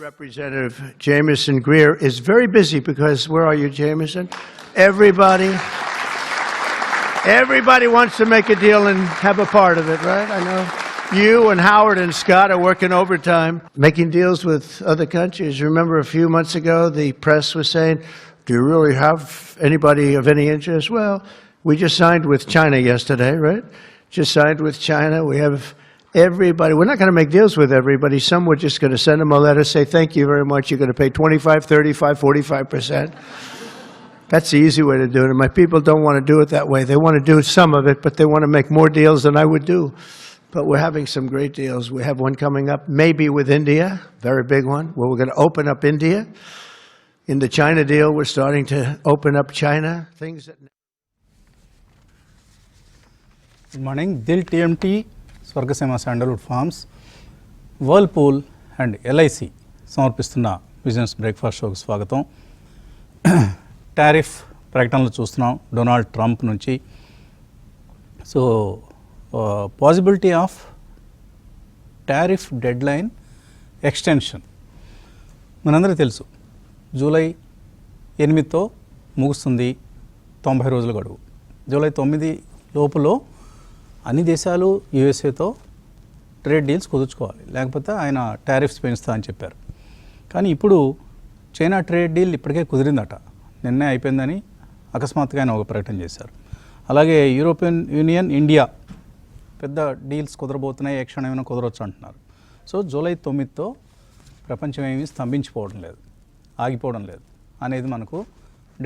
Representative Jamieson Greer is very busy because, where are you, Jamieson? Everybody wants to make a deal and have a part of it, right? I know you and Howard and Scott are working overtime, making deals with other countries. Remember a few months ago, the press was saying, do you really have anybody of any interest? Well, we just signed with China yesterday, right? Just signed with China. We have everybody. We're not going to make deals with everybody. Some we're just going to send them a letter, say, thank you very much. You're going to pay 25, 35, 45%. That's the easy way to do it. And my people don't want to do it that way. They want to do some of it, but they want to make more deals than I would do. But we're having some great deals. We have one coming up, maybe with India, very big one, where we're going to open up India. In the China deal, we're starting to open up China. Things that... Good morning. Dil TMT, Swargasema Sandalwood Farms, Whirlpool and LIC సమర్పిస్తున్న business breakfast షోకి స్వాగతం. Tariff ప్రకటనలు చూస్తున్నాం Donald Trump నుంచి. So possibility of tariff dead line extension మనందరికీ తెలుసు. July 8తో ముగుస్తుంది 90 రోజుల గడువు. జూలై 9 లోపులో అన్ని దేశాలు యూఎస్ఏతో ట్రేడ్ డీల్స్ కుదుర్చుకోవాలి, లేకపోతే ఆయన టారిఫ్స్ పెంచుతా అని చెప్పారు. కానీ ఇప్పుడు చైనా ట్రేడ్ డీల్ ఇప్పటికే కుదిరిందట, నిన్నే అయిపోయిందని అకస్మాత్తుగా ఆయన ఒక ప్రకటన చేశారు. అలాగే యూరోపియన్ యూనియన్ ఇండియా పెద్ద డీల్స్ కుదరబోతున్నాయి, ఏ క్షణమైనా కుదరవచ్చు అంటున్నారు. సో జూలై 9తో ప్రపంచం ఏమీ స్తంభించిపోవడం లేదు, ఆగిపోవడం లేదు అనేది మనకు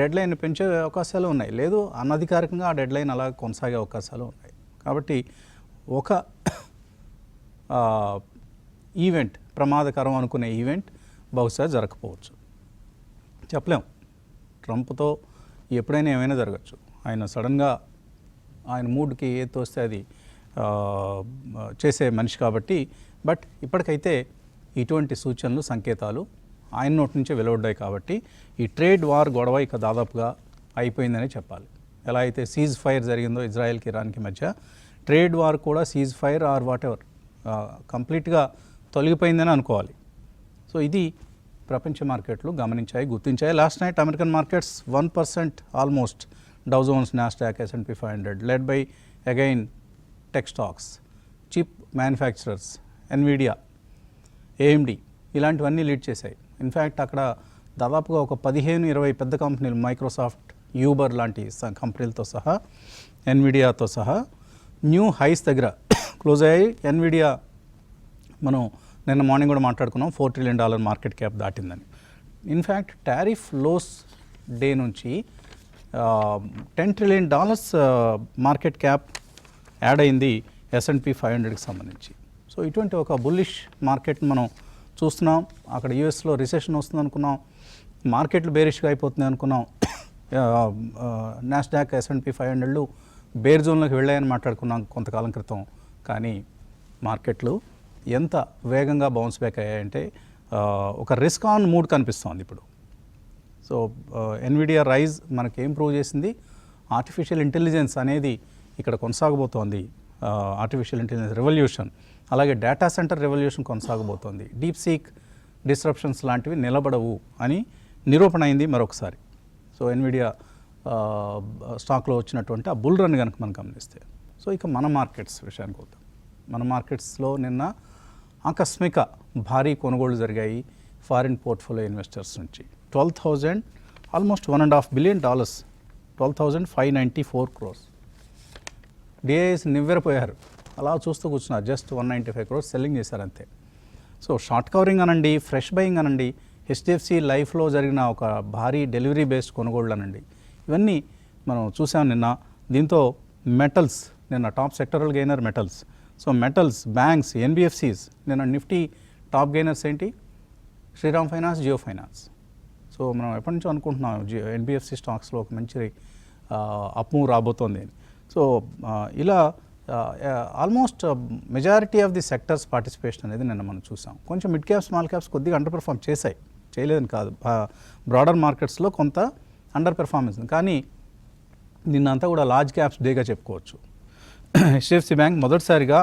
డెడ్ లైన్ పెంచే అవకాశాలు ఉన్నాయి. లేదు అనధికారికంగా ఆ డెడ్ లైన్ అలా కొనసాగే అవకాశాలు ఉన్నాయి. కాబట్టి ఒక ఈవెంట్ ప్రమాదకరం అనుకునే ఈవెంట్ బహుశా జరగకపోవచ్చు, చెప్పలేం. ట్రంప్తో ఎప్పుడైనా ఏమైనా జరగచ్చు. ఆయన సడన్గా ఆయన మూడ్కి ఏది తోస్తే అది చేసే మనిషి కాబట్టి. బట్ ఇప్పటికైతే ఇటువంటి సూచనలు సంకేతాలు ఆయన నోటి నుంచే వెలువడ్డాయి. కాబట్టి ఈ ట్రేడ్ వార్ గొడవ ఇక దాదాపుగా అయిపోయిందనే చెప్పాలి. ఎలా అయితే సీజ్ ఫైర్ జరిగిందో ఇజ్రాయెల్కి ఇరాన్కి మధ్య, ట్రేడ్ వార్ కూడా ceasefire or whatever కంప్లీట్గా తొలగిపోయిందని అనుకోవాలి. సో ఇది ప్రపంచ మార్కెట్లు గమనించాయి, గుర్తించాయి. Last night American markets 1% almost, Dow Jones, Nasdaq, S&P 500 led by again tech stocks, chip manufacturers, Nvidia, AMD ఇలాంటివన్నీ లీడ్ చేశాయి. ఇన్ఫ్యాక్ట్ అక్కడ దాదాపుగా ఒక 15-20 పెద్ద కంపెనీలు, మైక్రోసాఫ్ట్, యూబర్ లాంటి కంపెనీలతో సహా, ఎన్విడియాతో సహా న్యూ హైస్ దగ్గర క్లోజ్ అయ్యాయి. ఎన్విడియా మనం నిన్న మార్నింగ్ కూడా మాట్లాడుకున్నాం, $4 trillion మార్కెట్ క్యాప్ దాటిందని. ఇన్ఫ్యాక్ట్ టారిఫ్ లోస్ డే నుంచి $10 trillion మార్కెట్ క్యాప్ యాడ్ అయింది S&P 500కి సంబంధించి. సో ఇటువంటి ఒక బుల్లిష్ మార్కెట్ని మనం చూస్తున్నాం. అక్కడ యూఎస్లో రిసెషన్ వస్తుంది అనుకున్నాం, మార్కెట్లు బేరిష్గా అయిపోతుంది అనుకున్నాం. నాస్డాక్, S&P 500 బేర్ జోన్లోకి వెళ్ళాయని మాట్లాడుకున్నాం కొంతకాలం క్రితం. కానీ మార్కెట్లు ఎంత వేగంగా బౌన్స్ బ్యాక్ అయ్యాయంటే ఒక రిస్క్ ఆన్ మూడ్ కనిపిస్తోంది ఇప్పుడు. సో ఎన్విడియా రైజ్ మనకి ఏం ప్రూవ్ చేసింది, ఆర్టిఫిషియల్ ఇంటెలిజెన్స్ అనేది ఇక్కడ కొనసాగబోతోంది, ఆర్టిఫిషియల్ ఇంటెలిజెన్స్ రెవల్యూషన్. అలాగే డేటా సెంటర్ రెవల్యూషన్ కొనసాగబోతోంది. డీప్ సీక్ డిస్రప్షన్స్ లాంటివి నిలబడవు అని నిరూపణ అయింది మరొకసారి. సో ఎన్విడియా స్టాక్లో వచ్చినటువంటి ఆ బుల్ రన్ కనుక మనం గమనిస్తే. సో ఇక మన మార్కెట్స్ విషయానికి వద్దాం. మన మార్కెట్స్లో నిన్న ఆకస్మిక భారీ కొనుగోళ్లు జరిగాయి ఫారిన్ పోర్ట్ఫోలియో ఇన్వెస్టర్స్ నుంచి. 12,000 ఆల్మోస్ట్ $1.5 billion, 12,594 crores. డిఐఎస్ నివ్వెరపోయారు, అలా చూస్తూ కూర్చున్నారు. జస్ట్ 195 crores సెల్లింగ్ చేశారు అంతే. సో షార్ట్ కవరింగ్ అనండి, ఫ్రెష్ బయింగ్ అనండి, HDFC లైఫ్లో జరిగిన ఒక భారీ డెలివరీ బేస్డ్ కొనుగోళ్ళు అనండి, ఇవన్నీ మనం చూసాం నిన్న. దీంతో మెటల్స్ నిన్న top sectoral gainer metals. So metals, banks, NBFCs నిన్న నిఫ్టీ టాప్ గెయినర్స్ ఏంటి, Shriram finance, Jio finance. So మనం ఎప్పటి నుంచో అనుకుంటున్నాం NBFC స్టాక్స్లో ఒక మంచి అప్మూవ్ రాబోతోంది అని. సో ఇలా almost majority of the sectors participation అనేది నిన్న మనం చూసాం. కొంచెం మిడ్ క్యాప్స్, స్మాల్ క్యాప్స్ కొద్దిగా అండర్ పెర్ఫామ్ చేశాయి, చేయలేదని కాదు. బ్రాడర్ మార్కెట్స్లో కొంత అండర్ పెర్ఫార్మెన్స్, కానీ నిన్నంతా కూడా లార్జ్ క్యాప్స్ డేగా చెప్పుకోవచ్చు. HDFC బ్యాంక్ మొదటిసారిగా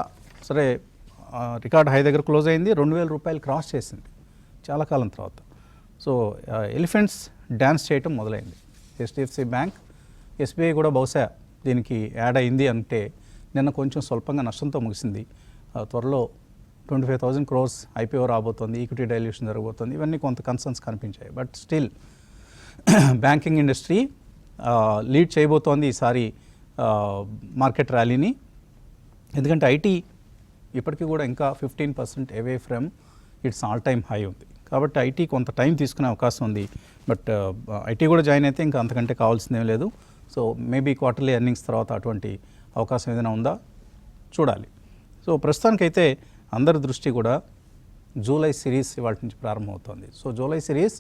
సరే రికార్డ్ హై దగ్గర క్లోజ్ అయింది, 2,000 రూపాయలు క్రాస్ చేసింది. చాలా కాలం తర్వాత. సో ఎలిఫెంట్స్ డ్యాన్స్ చేయటం మొదలైంది. హెచ్డిఎఫ్సి బ్యాంక్, ఎస్బీఐ కూడా బహుశా దీనికి యాడ్ అయింది అంటే నిన్న కొంచెం స్వల్పంగా నష్టంతో ముగిసింది. త్వరలో 25,000 crores ఐపీఓ రాబోతోంది, ఈక్విటీ డైల్యూషన్ జరగబోతోంది, ఇవన్నీ కొంత కన్సర్న్స్ కనిపించాయి. But still banking industry lead చేయబోతోంది ఈసారి మార్కెట్ ర్యాలీని. ఎందుకంటే ఐటీ ఇప్పటికీ కూడా ఇంకా 15% away from it's all time high ఉంది. కాబట్టి ఐటీ కొంత టైం తీసుకునే అవకాశం ఉంది. బట్ ఐటీ కూడా జాయిన్ అయితే ఇంకా అంతకంటే కావాల్సిందేం లేదు. సో మేబీ క్వార్టర్లీ ఎర్నింగ్స్ తర్వాత అటువంటి అవకాశం ఏదైనా ఉందా చూడాలి. సో ప్రస్తుతానికైతే అందరి దృష్టి కూడా జూలై సిరీస్ ఇవాళ నుంచి ప్రారంభమవుతోంది. సో జూలై సిరీస్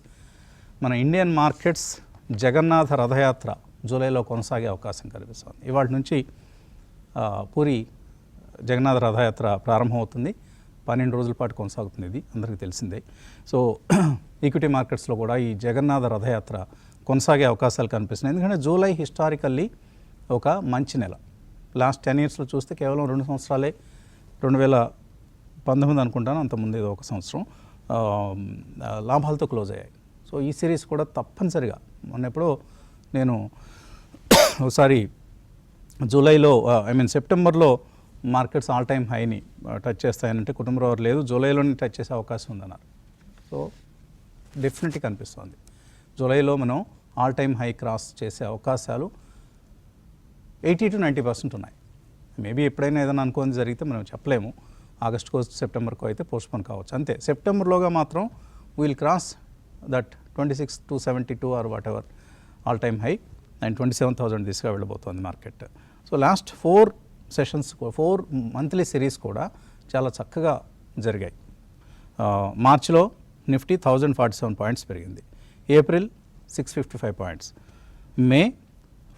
మన ఇండియన్ మార్కెట్స్ జగన్నాథ రథయాత్ర జూలైలో కొనసాగే అవకాశం కనిపిస్తుంది. ఇవాళ నుంచి పూరి జగన్నాథ రథయాత్ర ప్రారంభమవుతుంది. 12 రోజుల పాటు కొనసాగుతుంది. ఇది అందరికీ తెలిసిందే. సో ఈక్విటీ మార్కెట్స్లో కూడా ఈ జగన్నాథ రథయాత్ర కొనసాగే అవకాశాలు కనిపిస్తున్నాయి. ఎందుకంటే జూలై హిస్టారికల్లీ ఒక మంచి నెల. లాస్ట్ 10 yearsలో చూస్తే కేవలం 2 సంవత్సరాలే, 2019 అనుకుంటాను, అంతకుముందు ఏదో ఒక సంవత్సరం లాభాలతో క్లోజ్ అయ్యాయి. సో ఈ సిరీస్ కూడా తప్పనిసరిగా మొన్నెప్పుడో నేను ఒకసారి జూలైలో సెప్టెంబర్లో మార్కెట్స్ ఆల్ టైమ్ హైని టచ్ చేస్తాయనంటే కుటుంబరావు లేదు, జూలైలోనే టచ్ చేసే అవకాశం ఉందన్నారు. సో డెఫినెట్గా కనిపిస్తుంది జూలైలో మనం ఆల్ టైమ్ హై క్రాస్ చేసే అవకాశాలు 80 to 90% ఉన్నాయి. మేబీ ఎప్పుడైనా ఏదైనా అనుకోని జరిగితే మనం చెప్పలేము. ఆగస్టుకో సెప్టెంబర్కో అయితే పోస్ట్పోన్ కావచ్చు. అంతే, సెప్టెంబర్లోగా మాత్రం will cross that 26,272 or whatever all time high and 27,000 దిశగా వెళ్ళబోతోంది market. So last 4 sessions, 4 monthly series కూడా చాలా చక్కగా జరిగాయి. మార్చిలో నిఫ్టీ 1047 పాయింట్స్ పెరిగింది, April 655 points, May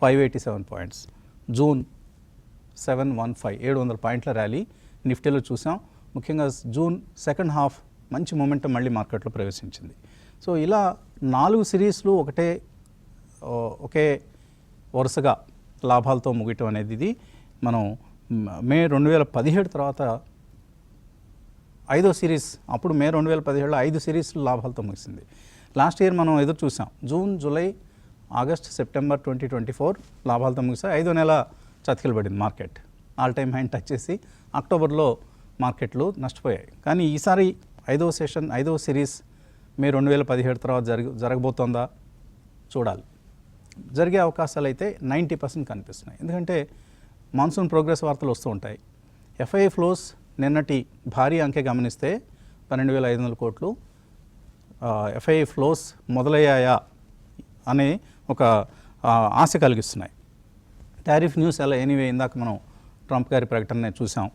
587 points, June 700 పాయింట్ల ర్యాలీ నిఫ్టీలో చూసాం. ముఖ్యంగా జూన్ సెకండ్ హాఫ్ మంచి మొమెంటం మళ్ళీ మార్కెట్లో ప్రవేశించింది. సో ఇలా 4 సిరీస్లు ఒకే వరుసగా లాభాలతో ముగియటం అనేది ఇది మనం మే 2017 తర్వాత 5వ సిరీస్, అప్పుడు మే 2017లో 5 సిరీస్లు లాభాలతో ముగిసింది. లాస్ట్ ఇయర్ మనం ఎదురు చూసాం, జూన్, జూలై, ఆగస్ట్, సెప్టెంబర్ 2024 లాభాలతో ముగిసాయి. 5వ నెల చతికిలబడింది మార్కెట్, ఆల్ టైమ్ హైని టచ్ చేసి అక్టోబర్లో మార్కెట్లు నష్టపోయాయి. కానీ ఈసారి 5వ సిరీస్ మే 2017 తర్వాత జరగబోతోందా చూడాలి. జరిగే అవకాశాలు అయితే 90% కనిపిస్తున్నాయి. ఎందుకంటే మాన్సూన్ ప్రోగ్రెస్ వార్తలు వస్తూ ఉంటాయి. ఎఫ్ఐఐ ఫ్లోస్ నిన్నటి భారీ అంకె గమనిస్తే 12,500 కోట్లు ఎఫ్ఐఐ ఫ్లోస్ మొదలయ్యాయా అనే ఒక ఆశ కలిగిస్తున్నాయి. టారిఫ్ న్యూస్ అలా ఎనీవే, ఇందాక మనం ట్రంప్ గారి ప్రకటన చూసాం,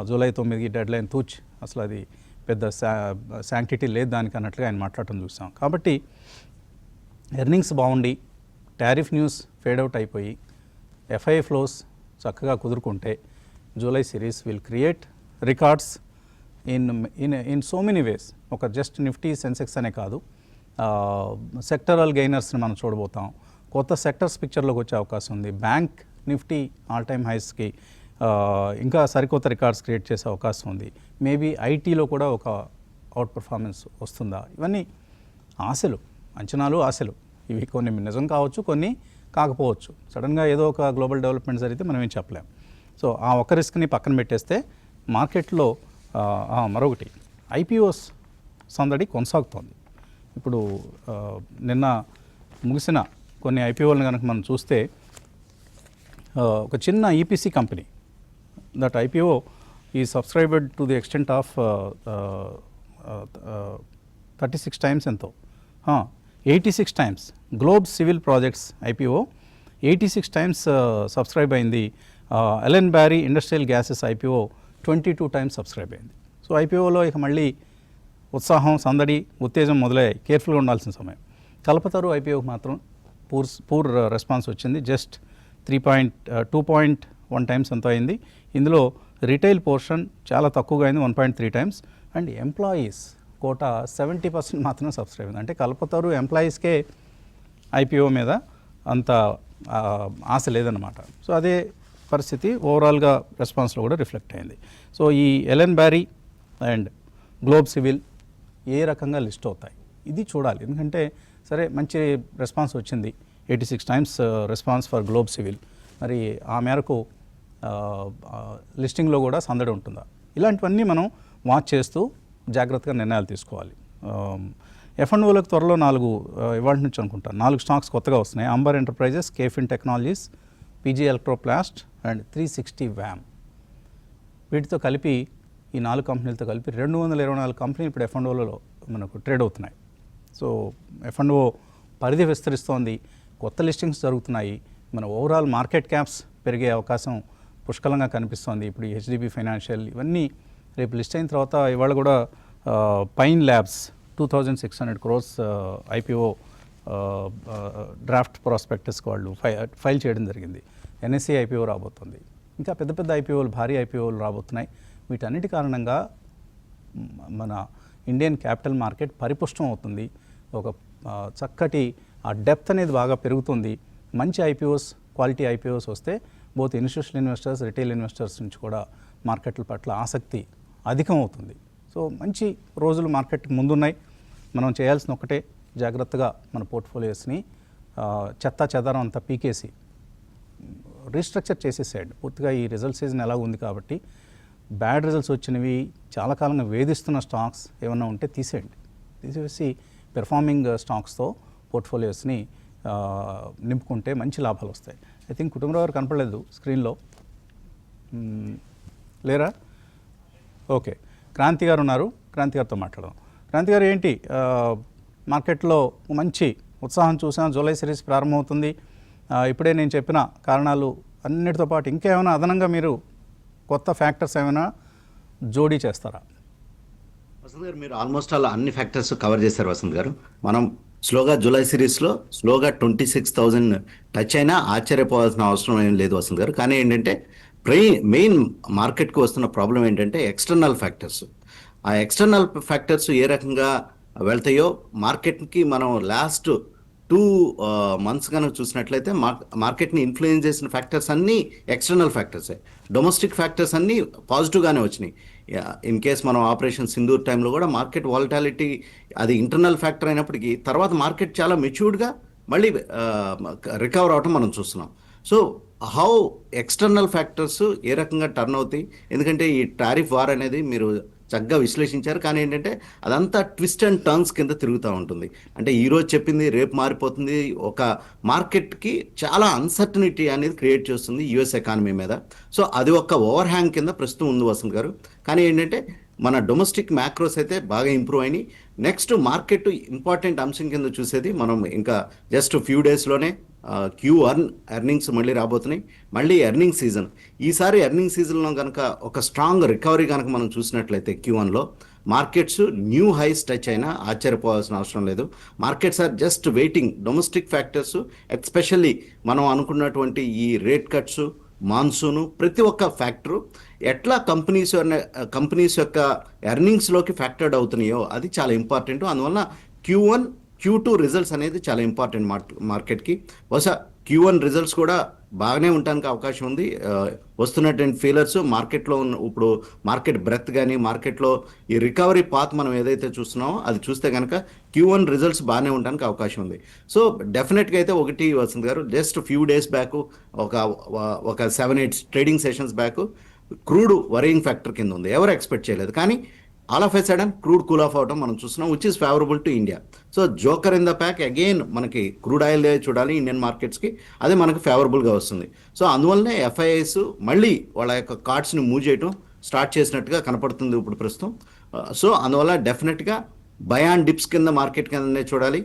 జూలై 9కి డెడ్ లైన్ తూచ్, అసలు అది పెద్ద శాంక్టిటీ లేదు దానికి అన్నట్లుగా ఆయన మాట్లాడటం చూసాం. కాబట్టి ఎర్నింగ్స్ బాగుండి టారిఫ్ న్యూస్ ఫేడ్ అవుట్ అయిపోయి ఎఫ్ఐఐ ఫ్లోస్ చక్కగా కుదురుకుంటే July series will create records in so many ways. ఒక జస్ట్ నిఫ్టీ, సెన్సెక్స్ అనే కాదు, సెక్టరల్ గెయినర్స్ని మనం చూడబోతాం. కొత్త సెక్టర్స్ పిక్చర్లోకి వచ్చే అవకాశం ఉంది. బ్యాంక్ నిఫ్టీ ఆల్ టైమ్ హైస్కి ఇంకా సరికొత్త రికార్డ్స్ క్రియేట్ చేసే అవకాశం ఉంది. మేబీ ఐటీలో కూడా ఒక అవుట్ పర్ఫార్మెన్స్ వస్తుందా, ఇవన్నీ ఆశలు, అంచనాలు, ఆశలు. ఇవి కొన్ని నిజం కావచ్చు, కొన్ని కాకపోవచ్చు. సడన్గా ఏదో ఒక గ్లోబల్ డెవలప్మెంట్ జరిగితే మనం ఏం చెప్పలేం. సో ఆ ఒక్క రిస్క్ని పక్కన పెట్టేస్తే మార్కెట్లో మరొకటి ఐపీఓస్ సందడి కొనసాగుతోంది. ఇప్పుడు నిన్న ముగిసిన కొన్ని ఐపీఓలను కనుక మనం చూస్తే ఒక చిన్న ఈపీసీ కంపెనీ, దట్ ఐపీఓ ఈ subscribed to the extent of 36 times ఎంతో 86 times. Globe Civil Projects IPO 86 times subscribe అయింది. Ellenbarrie Industrial Gases IPO 22 times subscribe అయింది. సో ఐపీఓలో ఇక మళ్ళీ ఉత్సాహం, సందడి, ఉత్తేజం మొదలయ్యాయి. కేర్ఫుల్గా ఉండాల్సిన సమయం. కల్పతరు ఐపీఓకి మాత్రం పూర్ రెస్పాన్స్ వచ్చింది. జస్ట్ 2.1 times ఎంతో అయింది. ఇందులో రిటైల్ పోర్షన్ చాలా తక్కువగా అయింది, 1.3 times. అండ్ ఎంప్లాయీస్ కోటా 70% మాత్రమే సబ్స్క్రైబ్ అయింది. అంటే కల్పతరు ఎంప్లాయీస్కే ఐపీఓ మీద అంత ఆశ లేదన్నమాట. సో అదే పరిస్థితి ఓవరాల్గా రెస్పాన్స్లో కూడా రిఫ్లెక్ట్ అయింది. సో ఈ Ellenbarrie and Globe Civil ఏ రకంగా లిస్ట్ అవుతాయి ఇది చూడాలి. ఎందుకంటే సరే మంచి రెస్పాన్స్ వచ్చింది, 86 times response for globe civil, మరి ఆ మేరకు లిస్టింగ్లో కూడా సందడి ఉంటుందా, ఇలాంటివన్నీ మనం వాచ్ చేస్తూ జాగ్రత్తగా నిర్ణయాలు తీసుకోవాలి. F&Oలకు త్వరలో 4 ఇవాళ నుంచి అనుకుంటాను 4 స్టాక్స్ కొత్తగా వస్తున్నాయి. Amber Enterprises, KFin Technologies, PG Electroplast and 360 వ్యామ్. వీటితో కలిపి ఈ 4 కంపెనీలతో కలిపి 224 కంపెనీలు ఇప్పుడు F&Oలలో మనకు ట్రేడ్ అవుతున్నాయి. సో F&O పరిధి విస్తరిస్తోంది, కొత్త లిస్టింగ్స్ జరుగుతున్నాయి, మన ఓవరాల్ మార్కెట్ క్యాప్స్ పెరిగే అవకాశం పుష్కలంగా కనిపిస్తోంది. ఇప్పుడు హెచ్డిబి ఫైనాన్షియల్ ఇవన్నీ రేపు లిస్ట్ అయిన తర్వాత ఇవాళ కూడా Pine Labs 2600 crores IPO draft ప్రాస్పెక్టస్కి వాళ్ళు ఫైల్ చేయడం జరిగింది. ఎన్ఎస్సీ ఐపీఓ రాబోతుంది, ఇంకా పెద్ద పెద్ద ఐపీఓలు, భారీ ఐపీఓలు రాబోతున్నాయి. వీటన్నిటి కారణంగా మన ఇండియన్ క్యాపిటల్ మార్కెట్ పరిపుష్టం అవుతుంది. ఒక చక్కటి ఆ డెప్త్ అనేది బాగా పెరుగుతుంది. మంచి ఐపీఓస్, క్వాలిటీ ఐపీఓస్ వస్తే both institutional investors, retail investors నుంచి కూడా మార్కెట్ల పట్ల ఆసక్తి అధికం అవుతుంది. సో మంచి రోజులు మార్కెట్కి ముందున్నాయి. మనం చేయాల్సిన ఒకటే, జాగ్రత్తగా మన పోర్ట్ఫోలియోస్ని చెత్త చెదారం అంతా పీకేసి రీస్ట్రక్చర్ చేసేసాడు పూర్తిగా. ఈ రిజల్ట్ సీజన్ ఎలా ఉంది కాబట్టి బ్యాడ్ రిజల్ట్స్ వచ్చినవి, చాలా కాలంగా వేధిస్తున్న స్టాక్స్ ఏమన్నా ఉంటే తీసేసి పెర్ఫార్మింగ్ స్టాక్స్తో పోర్ట్ఫోలియోస్ని నింపుకుంటే మంచి లాభాలు వస్తాయి. ఐ థింక్ కుటుంబరావు గారు కనపడలేదు స్క్రీన్లో, లేరా? ఓకే, క్రాంతి గారు ఉన్నారు, క్రాంతి గారితో మాట్లాడదాం. క్రాంతి గారు, ఏంటి మార్కెట్లో మంచి ఉత్సాహం చూసాం, జూలై సిరీస్ ప్రారంభమవుతుంది. ఇప్పుడే నేను చెప్పిన కారణాలు అన్నిటితో పాటు ఇంకేమైనా అదనంగా మీరు కొత్త ఫ్యాక్టర్స్ ఏమైనా జోడీ చేస్తారా? వసంత్ గారు, మీరు ఆల్మోస్ట్ అలా అన్ని ఫ్యాక్టర్స్ కవర్ చేశారు వసంత్ గారు. మనం స్లోగా జూలై సిరీస్లో స్లోగా 26,000 టచ్ అయినా ఆశ్చర్యపోవాల్సిన అవసరం ఏం లేదు వసంత్ గారు. కానీ ఏంటంటే మెయిన్ మార్కెట్కి వస్తున్న ప్రాబ్లం ఏంటంటే ఎక్స్టర్నల్ ఫ్యాక్టర్స్. ఆ ఎక్స్టర్నల్ ఫ్యాక్టర్స్ ఏ రకంగా వెళ్తాయో మార్కెట్కి మనం లాస్ట్ 2 months కనుక చూసినట్లయితే మార్కెట్ని ఇన్ఫ్లుయెన్స్ చేసిన ఫ్యాక్టర్స్ అన్నీ ఎక్స్టర్నల్ ఫ్యాక్టర్సే. డొమెస్టిక్ ఫ్యాక్టర్స్ అన్నీ పాజిటివ్గానే వచ్చినాయి. ఇన్ కేస్ మనం ఆపరేషన్ సింధూర్ టైంలో కూడా మార్కెట్ వాలటాలిటీ అది ఇంటర్నల్ ఫ్యాక్టర్ అయినప్పటికీ తర్వాత మార్కెట్ చాలా మెచ్యూర్డ్గా మళ్ళీ రికవర్ అవటం మనం చూస్తున్నాం. సో హౌ ఎక్స్టర్నల్ ఫ్యాక్టర్స్ ఏ రకంగా టర్న్ అవుతాయి, ఎందుకంటే ఈ టారిఫ్ వార్ అనేది మీరు చక్కగా విశ్లేషించారు. కానీ ఏంటంటే అదంతా ట్విస్ట్ అండ్ టర్న్స్ కింద తిరుగుతూ ఉంటుంది. అంటే ఈరోజు చెప్పింది రేపు మారిపోతుంది. ఒక మార్కెట్కి చాలా అన్సర్టనిటీ అనేది క్రియేట్ చేస్తుంది యుఎస్ ఎకానమీ మీద. సో అది ఒక ఓవర్ హ్యాంగ్ కింద ప్రస్తుతం ఉంది వసంత్ గారు. కానీ ఏంటంటే మన డొమెస్టిక్ మ్యాక్రోస్ అయితే బాగా ఇంప్రూవ్ అయినాయి. నెక్స్ట్ మార్కెట్ ఇంపార్టెంట్ అంశం కింద చూసేది మనం ఇంకా జస్ట్ ఫ్యూ డేస్లోనే ఎర్నింగ్స్ మళ్ళీ రాబోతున్నాయి. మళ్ళీ ఎర్నింగ్ సీజన్, ఈసారి ఎర్నింగ్ సీజన్లో కనుక ఒక స్ట్రాంగ్ రికవరీ కనుక మనం చూసినట్లయితే Q1లో మార్కెట్స్ న్యూ హైస్ టచ్ అయినా ఆశ్చర్యపోవాల్సిన అవసరం లేదు. Markets are just waiting. Domestic factors especially మనం అనుకున్నటువంటి ఈ రేట్ కట్స్, మాన్సూను, ప్రతి ఒక్క ఫ్యాక్టరు ఎట్లా కంపెనీస్ యొక్క ఎర్నింగ్స్లోకి ఫ్యాక్టర్డ్ అవుతున్నాయో అది చాలా ఇంపార్టెంట్. అందువల్ల Q1, Q2 రిజల్ట్స్ అనేది చాలా ఇంపార్టెంట్ మార్కెట్కి. బహుశా Q1 రిజల్ట్స్ కూడా బాగానే ఉండడానికి అవకాశం ఉంది. వస్తున్నటువంటి ఫీలర్స్ మార్కెట్లో ఇప్పుడు మార్కెట్ బ్రెత్ కానీ మార్కెట్లో ఈ రికవరీ పాత్ మనం ఏదైతే చూస్తున్నామో అది చూస్తే కనుక Q1 రిజల్ట్స్ బాగానే ఉండడానికి అవకాశం ఉంది. సో డెఫినెట్గా అయితే ఒకటి వసంత్ గారు, జస్ట్ ఫ్యూ డేస్ బ్యాక్ ఒక 7-8 trading sessions back crude worrying factor కింద ఉంది, ఎవరు ఎక్స్పెక్ట్ చేయలేదు. కానీ all of a sudden crude cool of అవడం మనం చూస్తున్నాం, which is favourable to India. So joker in the pack again మనకి క్రూడ్ ఆయిల్ చూడాలి ఇండియన్ మార్కెట్స్కి, అదే మనకి ఫేవరబుల్గా వస్తుంది. సో అందువల్లనే ఎఫ్ఐఐస్ మళ్ళీ వాళ్ళ యొక్క కార్డ్స్ని మూవ్ చేయడం స్టార్ట్ చేసినట్టుగా కనపడుతుంది ఇప్పుడు ప్రస్తుతం. సో అందువల్ల డెఫినెట్గా బై అండ్ డిప్స్ కింద మార్కెట్ కిందనే చూడాలి.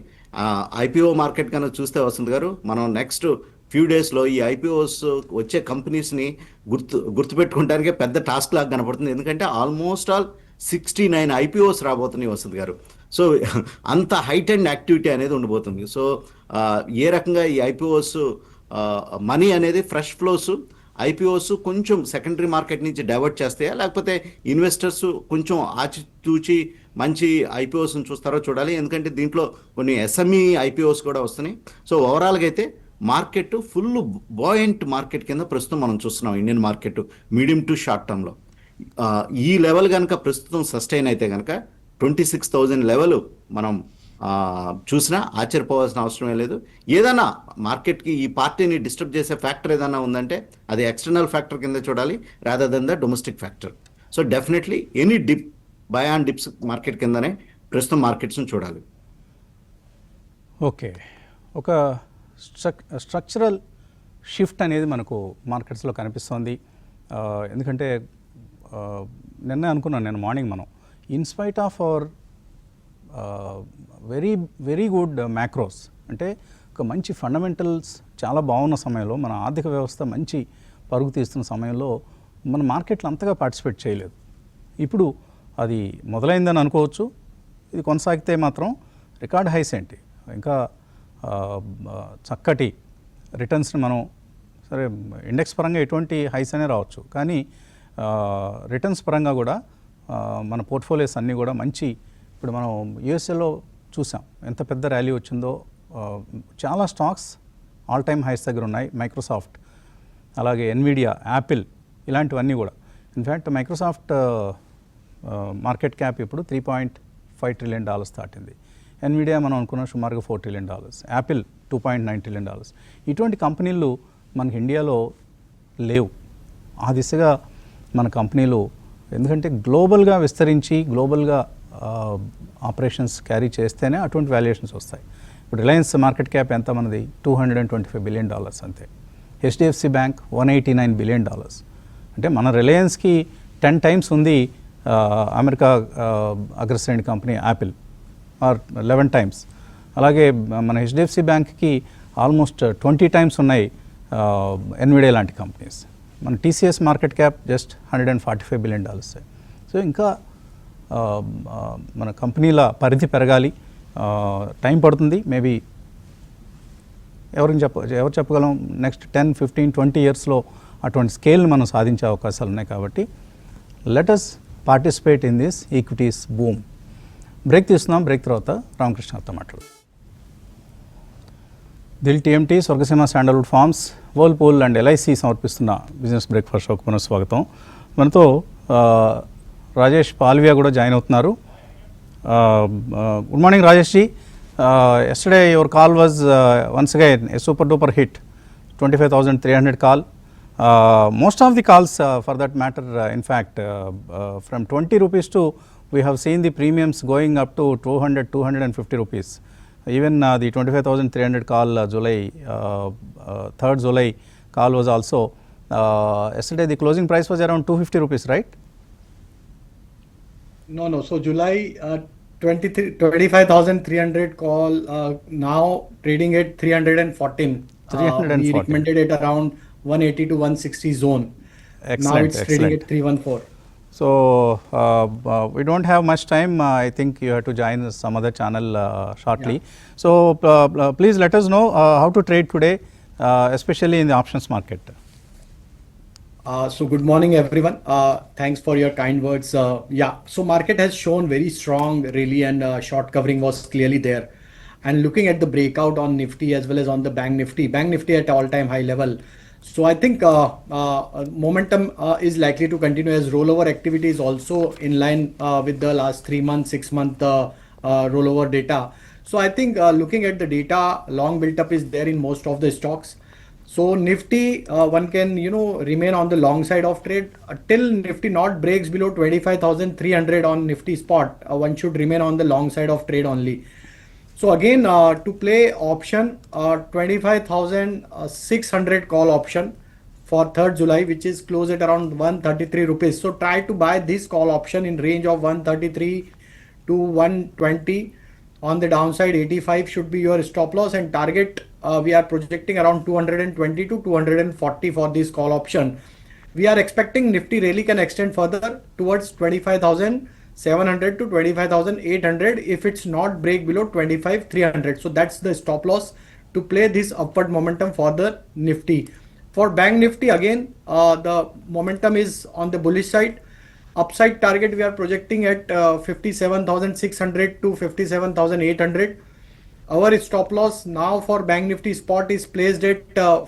ఐపీఓ మార్కెట్ కన్నా చూస్తే వసంత్ గారు, మనం నెక్స్ట్ ఫ్యూ డేస్లో ఈ ఐపీఓస్ వచ్చే కంపెనీస్ని గుర్తుపెట్టుకోవడానికే పెద్ద టాస్క్ లాగా కనపడుతుంది. ఎందుకంటే ఆల్మోస్ట్ ఆల్ 69 ఐపీఓస్ రాబోతున్నాయి వసంత్ గారు. సో అంత హైట్ అండ్ యాక్టివిటీ అనేది ఉండిపోతుంది. సో ఏ రకంగా ఈ ఐపీఓస్ మనీ అనేది ఫ్రెష్ ఫ్లోస్ ఐపీఓస్ కొంచెం సెకండరీ మార్కెట్ నుంచి డైవర్ట్ చేస్తాయా, లేకపోతే ఇన్వెస్టర్స్ కొంచెం ఆచితూచి మంచి ఐపీఓస్ని చూస్తారో చూడాలి. ఎందుకంటే దీంట్లో కొన్ని ఎస్ఎంఈ ఐపీఓస్ కూడా వస్తున్నాయి. సో ఓవరాల్గా అయితే మార్కెట్ ఫుల్ బాయింట్ మార్కెట్ కింద ప్రస్తుతం మనం చూస్తున్నాం Indian market medium to short టర్మ్లో. ఈ లెవెల్ కనుక ప్రస్తుతం సస్టైన్ అయితే కనుక 26,000 లెవెల్ మనం చూసినా ఆశ్చర్యపోవాల్సిన అవసరమే లేదు. ఏదైనా మార్కెట్కి ఈ పార్టీని డిస్టర్బ్ చేసే ఫ్యాక్టర్ ఏదైనా ఉందంటే అది ఎక్స్టర్నల్ ఫ్యాక్టర్ కింద చూడాలి, rather than the domestic factor. So definitely any dip, by on dips market కిందనే ప్రస్తుతం మార్కెట్స్ని చూడాలి. ఓకే, ఒక స్ట్రక్చరల్ షిఫ్ట్ అనేది మనకు మార్కెట్స్లో కనిపిస్తోంది. ఎందుకంటే నిన్నే అనుకున్నాను నేను మార్నింగ్, మనం in spite of our very good macros, అంటే ఒక మంచి ఫండమెంటల్స్ చాలా బాగున్న సమయంలో, మన ఆర్థిక వ్యవస్థ మంచి పరుగు తీస్తున్న సమయంలో మన మార్కెట్లు అంతగా పార్టిసిపేట్ చేయలేదు. ఇప్పుడు అది మొదలైందని అనుకోవచ్చు. ఇది కొనసాగితే మాత్రం రికార్డ్ హైస్ ఏంటి, ఇంకా చక్కటి రిటర్న్స్ని మనం, సరే ఇండెక్స్ పరంగా ఎటువంటి హైస్ అనే రావచ్చు, కానీ రిటర్న్స్ పరంగా కూడా మన పోర్ట్ఫోలియోస్ అన్నీ కూడా మంచి, ఇప్పుడు మనం యూఎస్ఏలో చూసాం ఎంత పెద్ద ర్యాలీ వచ్చిందో. చాలా స్టాక్స్ ఆల్ టైమ్ హైస్ దగ్గర ఉన్నాయి. మైక్రోసాఫ్ట్, అలాగే ఎన్విడియా, యాపిల్, ఇలాంటివన్నీ కూడా. ఇన్ఫ్యాక్ట్ మైక్రోసాఫ్ట్ మార్కెట్ క్యాప్ ఇప్పుడు $3.5 ట్రిలియన్ దాటింది. ఎన్విడియా మనం అనుకున్న సుమారుగా $4 ట్రిలియన్, యాపిల్ $2.9 ట్రిలియన్. ఇటువంటి కంపెనీలు మనకి ఇండియాలో లేవు. ఆ దిశగా మన కంపెనీలు, ఎందుకంటే గ్లోబల్గా విస్తరించి గ్లోబల్గా ఆపరేషన్స్ క్యారీ చేస్తేనే అటువంటి వాల్యుయేషన్స్ వస్తాయి. ఇప్పుడు రిలయన్స్ మార్కెట్ క్యాప్ ఎంత మనది? $225 బిలియన్ అంతే. HDFC Bank $189 billion. అంటే మన రిలయన్స్కి 10 టైమ్స్ ఉంది అమెరికా అగ్రశ్రేణి కంపెనీ యాపిల్, ఆర్ 11 టైమ్స్. అలాగే మన హెచ్డిఎఫ్సి బ్యాంక్కి ఆల్మోస్ట్ 20 టైమ్స్ ఉన్నాయి ఎన్విడియా లాంటి కంపెనీస్. మన TCS market cap just $145 billion. So ఇంకా మన కంపెనీల పరిధి పెరగాలి, టైం పడుతుంది. మేబీ ఎవరు చెప్పగలం, నెక్స్ట్ 10, 15, 20 ఇయర్స్లో అటువంటి స్కేల్ని మనం సాధించే అవకాశాలు ఉన్నాయి. కాబట్టి let us participate in this equities boom. Break తీస్తున్నాం. బ్రేక్ తర్వాత రామకృష్ణతో మాట్లాడు. Dil TMT, Swargaseema Sandalwood Farms, Whirlpool and LIC సమర్పిస్తున్న బిజినెస్ బ్రేక్ఫాస్ట్ షోకు పునఃస్వాగతం. మనతో రాజేష్ పాల్వియా కూడా జాయిన్ అవుతున్నారు. Good morning Rajesh ji. Yesterday your call was once again a super duper hit, 25,300 call. Most of the calls for that matter, in fact, from 20 rupees to, we have seen the premiums going up to 200, 250 rupees. Even the 25,300 call, July, 3rd July call was also, yesterday the closing price was around 250 rupees, right? No. So July 25,300 call, now trading at 314. 314. We recommended it around 180 to 160 zone. Excellent. Now it's trading at 314. So we don't have much time. I think you have to join some other channel shortly. Yeah. So please let us know how to trade today, especially in the options market. So good morning everyone. Thanks for your kind words. So market has shown very strong rally and short covering was clearly there. And looking at the breakout on Nifty as well as on the Bank Nifty at all-time high level. So I think momentum is likely to continue as rollover activity is also in line with the last 3 months, 6 month rollover data. So I think looking at the data, long built up is there in most of the stocks. So Nifty, one can remain on the long side of trade till Nifty not breaks below 25,300 on Nifty spot. One should remain on the long side of trade only. So again, to play option 25,600 call option for 3rd July, which is closed at around 133 rupees. So try to buy this call option in range of 133 to 120. On the downside, 85 should be your stop loss, and target we are projecting around 220 to 240 for this call option. We are expecting Nifty really can extend further towards 25,700 to 25,800 if it's not break below 25,300. So that's the stop loss to play this upward momentum for the Nifty. For Bank Nifty again, the momentum is on the bullish side. Upside target we are projecting at 57,600 to 57,800. Our stop loss now for Bank Nifty spot is placed at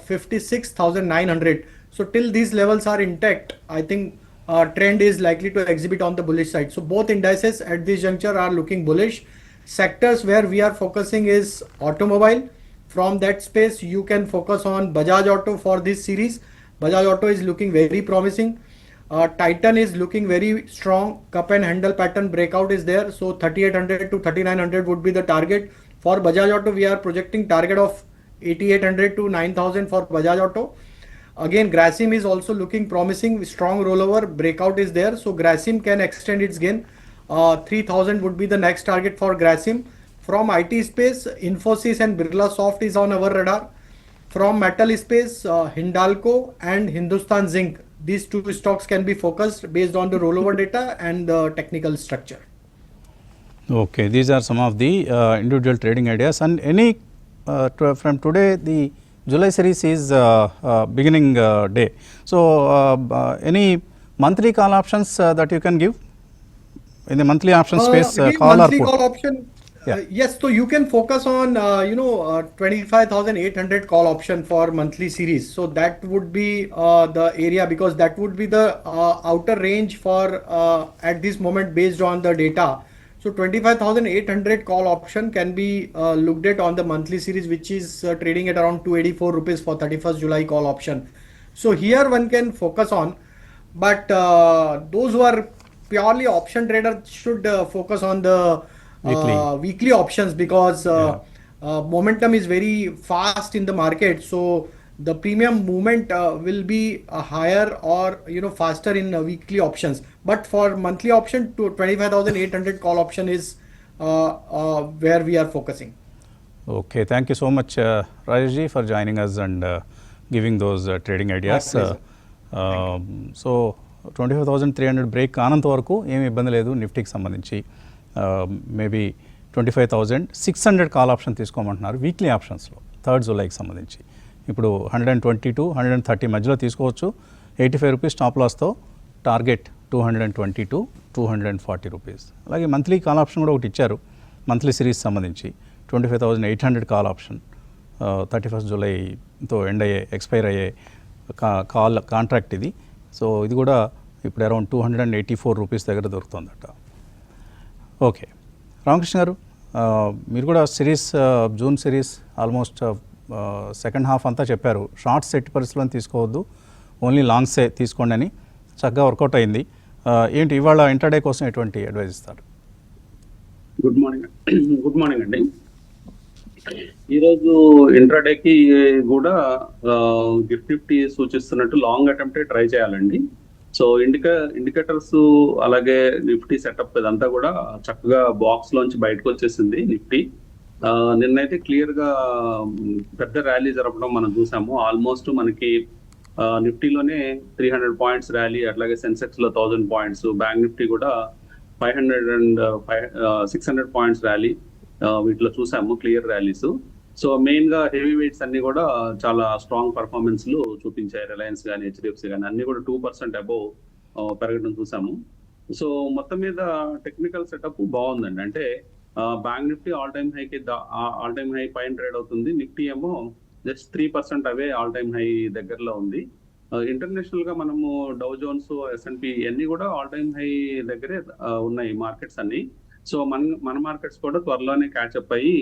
56,900. So till these levels are intact, I think trend is likely to exhibit on the bullish side. So both indices at this juncture are looking bullish. Sectors where we are focusing is automobile. From that space, you can focus on Bajaj Auto for this series. Bajaj Auto is looking very promising. Titan is looking very strong. Cup and handle pattern breakout is there. So 3800 to 3900 would be the target. For Bajaj Auto, we are projecting target of 8800 to 9000 for Bajaj Auto. Again, Grasim is also looking promising. Strong rollover breakout is there. So Grasim can extend its gain. 3000 would be the next target for Grasim. From IT space, Infosys and Birlasoft is on our radar. From metal space, Hindalco and Hindustan Zinc. These two stocks can be focused based on the rollover data and the technical structure. Okay, these are some of the individual trading ideas. And any from today, the July series is beginning day. So, any monthly call options that you can give in the monthly option space? Again, Call or monthly put? call option. Yeah. Yes, so you can focus on 25,800 call option for monthly series. So that would be the area, because that would be the outer range for at this moment based on the data. So 25,800 call option can be looked at on the monthly series, which is trading at around 284 rupees for 31st July call option. So here one can focus on, but those who are purely option traders should focus on the weekly options, because momentum is very fast in the market. So the premium movement will be higher or faster in weekly options. But for monthly option, to 25,800 call option is where we are focusing. Okay, thank you so much, Rajesh ji, for joining us and giving those trading ideas. My So 25,300 break కానంత వరకు ఏమి ఇబ్బంది లేదు నిఫ్టీకి సంబంధించి. Maybe 25,600 call option తీసుకోమంటున్నారు weekly ఆప్షన్స్లో 3rd జూలైకి సంబంధించి. ఇప్పుడు 120 to 130 మధ్యలో తీసుకోవచ్చు. 85 రూపీస్ స్టాప్ లాస్తో టార్గెట్ 220 to 240 రూపీస్. అలాగే మంత్లీ కాల్ ఆప్షన్ కూడా ఒకటి ఇచ్చారు మంత్లీ సిరీస్ సంబంధించి 25,800 కాల్ ఆప్షన్ 31st జూలైతో ఎక్స్పైర్ అయ్యే కాంట్రాక్ట్ ఇది. సో ఇది కూడా ఇప్పుడు అరౌండ్ 284 రూపీస్ దగ్గర దొరుకుతుందట. ఓకే, రామకృష్ణ గారు, మీరు కూడా series June series almost second half అంతా చెప్పారు. షార్ట్స్ ఎట్టి పరిస్థితుల్లో తీసుకోవద్దు, ఓన్లీ లాంగ్సే తీసుకోండి అని చక్కగా వర్కౌట్ అయింది. ఏంటి ఇవాళ ఇంటర్డే కోసం ఎటువంటి అడ్వైజ్ ఇస్తారు? గుడ్ మార్నింగ్ అండి. ఈరోజు ఇంట్రాడేకి కూడా నిఫ్టీ సూచిస్తున్నట్టు లాంగ్ అటెంప్టే ట్రై చేయాలండి. సో ఇండికేటర్స్ అలాగే నిఫ్టీ సెటప్ ఇదంతా కూడా చక్కగా బాక్స్ లోంచి బయటకు వచ్చేసింది నిఫ్టీ. నిన్నైతే క్లియర్ గా పెద్ద ర్యాలీ జరపడం మనం చూసాము. ఆల్మోస్ట్ మనకి నిఫ్టీలోనే 300 పాయింట్స్ ర్యాలీ, అట్లాగే సెన్సెక్స్ లో 1000 పాయింట్స్, బ్యాంక్ నిఫ్టీ కూడా 500 and 600 పాయింట్స్ ర్యాలీ వీటిలో చూసాము, క్లియర్ ర్యాలీస్. సో మెయిన్ గా హెవీ వెయిట్స్ అన్ని కూడా చాలా స్ట్రాంగ్ పర్ఫార్మెన్స్లు చూపించాయి. రిలయన్స్ కానీ హెచ్డిఎఫ్సి కానీ అన్ని కూడా 2% అబోవ్ పెరగడం చూసాము. సో మొత్తం మీద టెక్నికల్ సెటప్ బాగుందండి. అంటే bank Nifty all time high పైన ట్రేడ్ అవుతుంది. నిఫ్టీ ఏమో just 3% away all time high దగ్గరలో ఉంది. ఇంటర్నేషనల్ గా మనము డౌ జోన్స్, S&P అన్ని కూడా ఆల్ టైమ్ హై దగ్గరే ఉన్నాయి మార్కెట్స్ అన్ని. సో మన మార్కెట్స్ కూడా త్వరలోనే క్యాచ్అప్ అయ్యి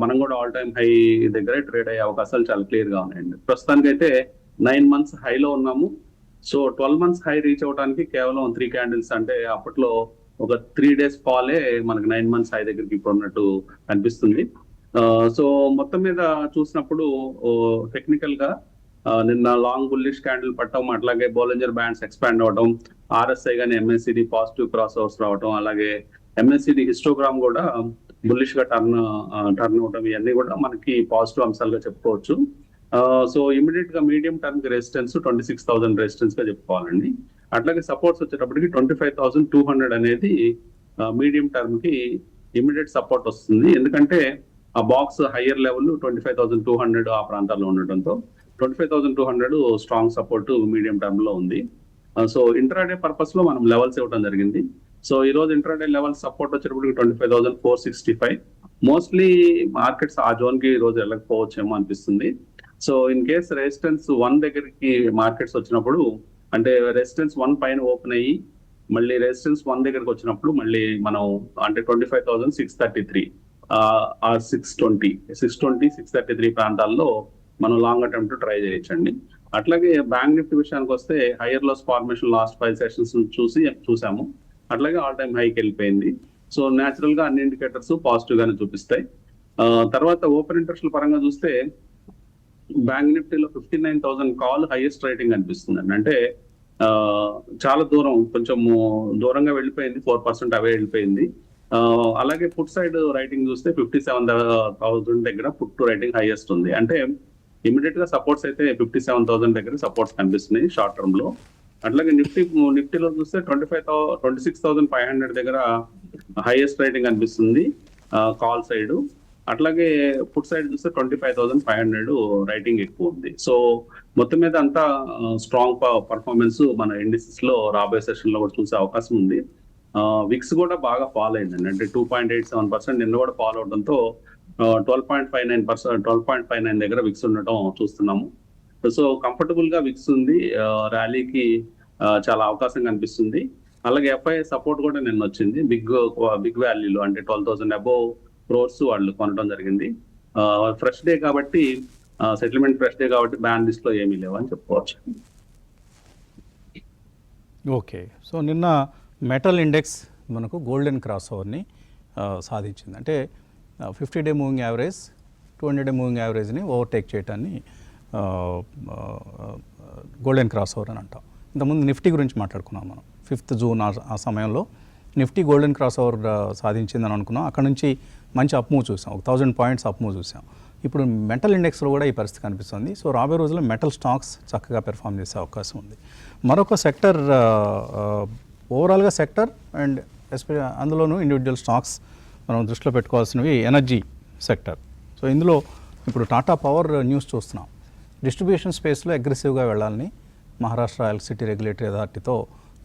మనం కూడా ఆల్ టైమ్ హై దగ్గరే ట్రేడ్ అయ్యే అవకాశాలు చాలా క్లియర్ గా ఉన్నాయండి. ప్రస్తుతానికి అయితే 9 months హైలో ఉన్నాము. సో 12 months హై రీచ్ అవడానికి కేవలం 3 క్యాండిల్స్, అంటే అప్పట్లో ఒక 3 days ఫాలే మనకి 9 months హై దగ్గరికి ఇప్పుడు ఉన్నట్టు కనిపిస్తుంది. సో మొత్తం మీద చూసినప్పుడు టెక్నికల్ గా నిన్న లాంగ్ బుల్లిష్ క్యాండిల్ పట్టడం, అట్లాగే బోలింజర్ బ్యాండ్స్ ఎక్స్పాండ్ అవడం, RSI కానీ MACD పాజిటివ్ క్రాస్ ఓవర్స్ రావడం, అలాగే MACD హిస్టోగ్రామ్ కూడా బుల్లిష్ గా టర్న్ అవడం, ఇవన్నీ కూడా మనకి పాజిటివ్ అంశాలుగా చెప్పుకోవచ్చు. సో ఇమీడియట్ గా మీడియం టర్మ్ కి రెసిస్టెన్స్ 26,000 రెసిస్టెన్స్ గా చెప్పుకోవాలండి. అట్లాగే సపోర్ట్స్ వచ్చేటప్పటికి 25,200 అనేది మీడియం టర్మ్ కి ఇమీడియట్ సపోర్ట్ వస్తుంది. ఎందుకంటే ఆ బాక్స్ హయ్యర్ లెవెల్ 25,200 ఆ ప్రాంతాల్లో ఉండటంతో 25,200 స్ట్రాంగ్ సపోర్ట్ మీడియం టర్మ్ లో ఉంది. సో ఇంట్రాడే పర్పస్ లో మనం లెవెల్స్ ఇవ్వడం జరిగింది. సో ఈ రోజు ఇంట్రాడే లెవెల్ సపోర్ట్ వచ్చేటప్పటికి 25,465. మోస్ట్లీ మార్కెట్స్ ఆ జోన్ కి ఈ రోజు వెళ్ళకపోవచ్చేమో అనిపిస్తుంది. సో ఇన్ కేస్ రెసిస్టెన్స్ 1 దగ్గరికి మార్కెట్స్ వచ్చినప్పుడు అంటే రెసిస్టెన్స్ 1 పైన ఓపెన్ అయ్యి మళ్ళీ రెసిస్టెన్స్ 1 దగ్గరకు వచ్చినప్పుడు మళ్ళీ మనం అంటే 25,633 ఆర్ 620 633 ప్రాంతాల్లో మనం లాంగ్ అటెంప్ట్ ట్రై చేయొచ్చండి. అట్లాగే బ్యాంక్ నిఫ్టీ విషయానికి వస్తే higher lows formation last 5 sessions చూసాము. అట్లాగే ఆల్ టైమ్ హైకి వెళ్ళిపోయింది. సో న్యాచురల్ గా అన్ని ఇండికేటర్స్ పాజిటివ్ గానే చూపిస్తాయి. తర్వాత ఓపెన్ ఇంట్రెస్ట్ పరంగా చూస్తే బ్యాంక్ నిఫ్టీలో 59,000 కాల్ హైయెస్ట్ రేటింగ్ అనిపిస్తుంది. అంటే చాలా కొంచెం దూరంగా వెళ్ళిపోయింది, 4% అవే వెళ్ళిపోయింది. అలాగే పుట్ సైడ్ రైటింగ్ చూస్తే 57,000 దగ్గర పుట్ రైటింగ్ హైయెస్ట్ ఉంది. అంటే ఇమీడియట్ గా సపోర్ట్స్ అయితే 57,000 దగ్గర సపోర్ట్స్ కనిపిస్తున్నాయి షార్ట్ టర్మ్ లో. అట్లాగే నిఫ్టీలో చూస్తే 26,500 దగ్గర హైయెస్ట్ రైటింగ్ అనిపిస్తుంది కాల్ సైడ్. అట్లాగే పుట్ సైడ్ చూస్తే 25,500 రైటింగ్ ఎక్కువ ఉంది. సో మొత్తం మీద అంతా స్ట్రాంగ్ పర్ఫార్మెన్స్ మన ఇండిసెస్ లో రాబోయే సెషన్ లో కూడా చూసే అవకాశం ఉంది. విక్స్ కూడా బాగా ఫాల్ అయిందండి. అంటే 2.87% నిన్న కూడా ఫాల్ అవడంతో 12.59 దగ్గర విక్స్ ఉండటం చూస్తున్నాము. సో కంఫర్టబుల్ గా విక్స్ ఉంది, ర్యాలీకి చాలా అవకాశం కనిపిస్తుంది. అలాగే ఎఫ్ఐ సపోర్ట్ కూడా నిన్న వచ్చింది బిగ్ వాల్యూలో, అంటే 12,000 అబోవ్ క్రోర్స్ వాళ్ళు కొనడం జరిగింది. ఫ్రెష్ డే కాబట్టి సెటిల్మెంట్ ఫ్రెష్ డే కాబట్టి బ్యాన్ లిస్ట్ లో ఏమీ లేవు అని చెప్పుకోవచ్చు. ఓకే, సో నిన్న మెటల్ ఇండెక్స్ మనకు గోల్డెన్ క్రాస్ ఓవర్ని సాధించింది. అంటే 50-day moving average 200-day moving యావరేజ్ని ఓవర్టేక్ చేయటాన్ని గోల్డెన్ క్రాస్ ఓవర్ అని అంటాం. ఇంతకుముందు నిఫ్టీ గురించి మాట్లాడుకున్నాం మనం. 5th జూన్ ఆ సమయంలో నిఫ్టీ గోల్డెన్ క్రాస్ ఓవర్ సాధించిందని అనుకున్నాం. అక్కడ నుంచి మంచి అప్ మూవ్ చూసాం, 1,000 పాయింట్స్ అప్ మూవ్ చూసాం. ఇప్పుడు మెటల్ ఇండెక్స్లో కూడా ఈ పరిస్థితి కనిపిస్తుంది. సో రాబోయే రోజుల్లో మెటల్ స్టాక్స్ చక్కగా పెర్ఫామ్ చేసే అవకాశం ఉంది. మరొక సెక్టర్, ఓవరాల్గా సెక్టర్ అండ్ అందులోనూ ఇండివిజువల్ స్టాక్స్ మనం దృష్టిలో పెట్టుకోవాల్సినవి ఎనర్జీ సెక్టర్. సో ఇందులో ఇప్పుడు టాటా పవర్ న్యూస్ చూస్తున్నాం. డిస్ట్రిబ్యూషన్ స్పేస్లో అగ్రెసివ్గా వెళ్ళాలని మహారాష్ట్ర ఎలక్ట్రిసిటీ రెగ్యులేటరీ అథారిటీతో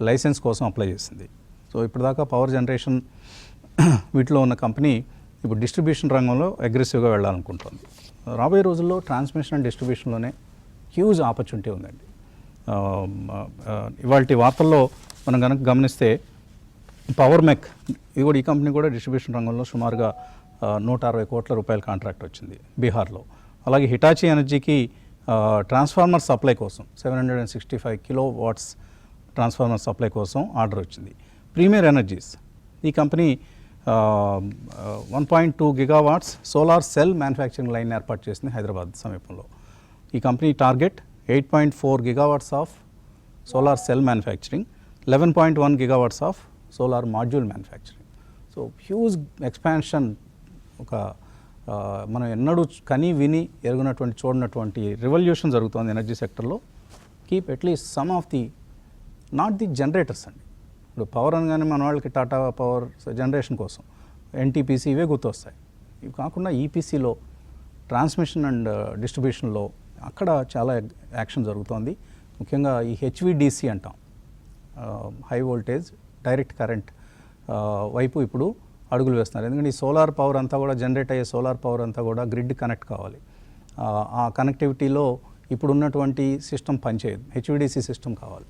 లైసెన్స్ కోసం అప్లై చేసింది. సో ఇప్పటిదాకా పవర్ జనరేషన్ వీటిలో ఉన్న కంపెనీ ఇప్పుడు డిస్ట్రిబ్యూషన్ రంగంలో అగ్రెసివ్గా వెళ్ళాలనుకుంటుంది. రాబోయే రోజుల్లో ట్రాన్స్మిషన్ అండ్ డిస్ట్రిబ్యూషన్లోనే హ్యూజ్ ఆపర్చునిటీ ఉందండి. ఇవాల్టి వార్తల్లో మనం కనుక గమనిస్తే పవర్ మెక్ ఇది కూడా, ఈ కంపెనీ కూడా డిస్ట్రిబ్యూషన్ రంగంలో సుమారుగా 160 కోట్ల రూపాయల కాంట్రాక్ట్ వచ్చింది బీహార్లో. అలాగే హిటాచీ ఎనర్జీకి ట్రాన్స్ఫార్మర్ సప్లై కోసం 765 కిలోవాట్స్ ట్రాన్స్ఫార్మర్ సప్లై కోసం ఆర్డర్ వచ్చింది. ప్రీమియర్ ఎనర్జీస్ ఈ company 1.2 gigawatts solar cell manufacturing line ఏర్పాటు చేసింది హైదరాబాద్ సమీపంలో. ఈ company target 8.4 gigawatts of solar cell manufacturing, 11.1 gigawatts of solar module manufacturing. So huge expansion, ఒక మనం ఎన్నడూ కని విని ఎరుగునటువంటి చూడనటువంటి రెవల్యూషన్ జరుగుతుంది ఎనర్జీ సెక్టర్లో. Keep at least some of the not the generators అండి. ఇప్పుడు పవర్ అనగానే మన వాళ్ళకి టాటా పవర్ జనరేషన్ కోసం ఎన్టీపీసీ ఇవే గుర్తొస్తాయి. ఇవి కాకుండా ఈపీసీలో ట్రాన్స్మిషన్ అండ్ డిస్ట్రిబ్యూషన్లో అక్కడ చాలా యాక్షన్ జరుగుతోంది. ముఖ్యంగా ఈ హెచ్విడిసి అంటాం, హై వోల్టేజ్ డైరెక్ట్ కరెంట్ వైపు ఇప్పుడు అడుగులు వేస్తున్నారు. ఎందుకంటే ఈ సోలార్ పవర్ అంతా కూడా, జనరేట్ అయ్యే సోలార్ పవర్ అంతా కూడా గ్రిడ్ కనెక్ట్ కావాలి. ఆ కనెక్టివిటీలో ఇప్పుడు ఉన్నటువంటి సిస్టమ్ పనిచేయదు, హెచ్విడిసి సిస్టమ్ కావాలి.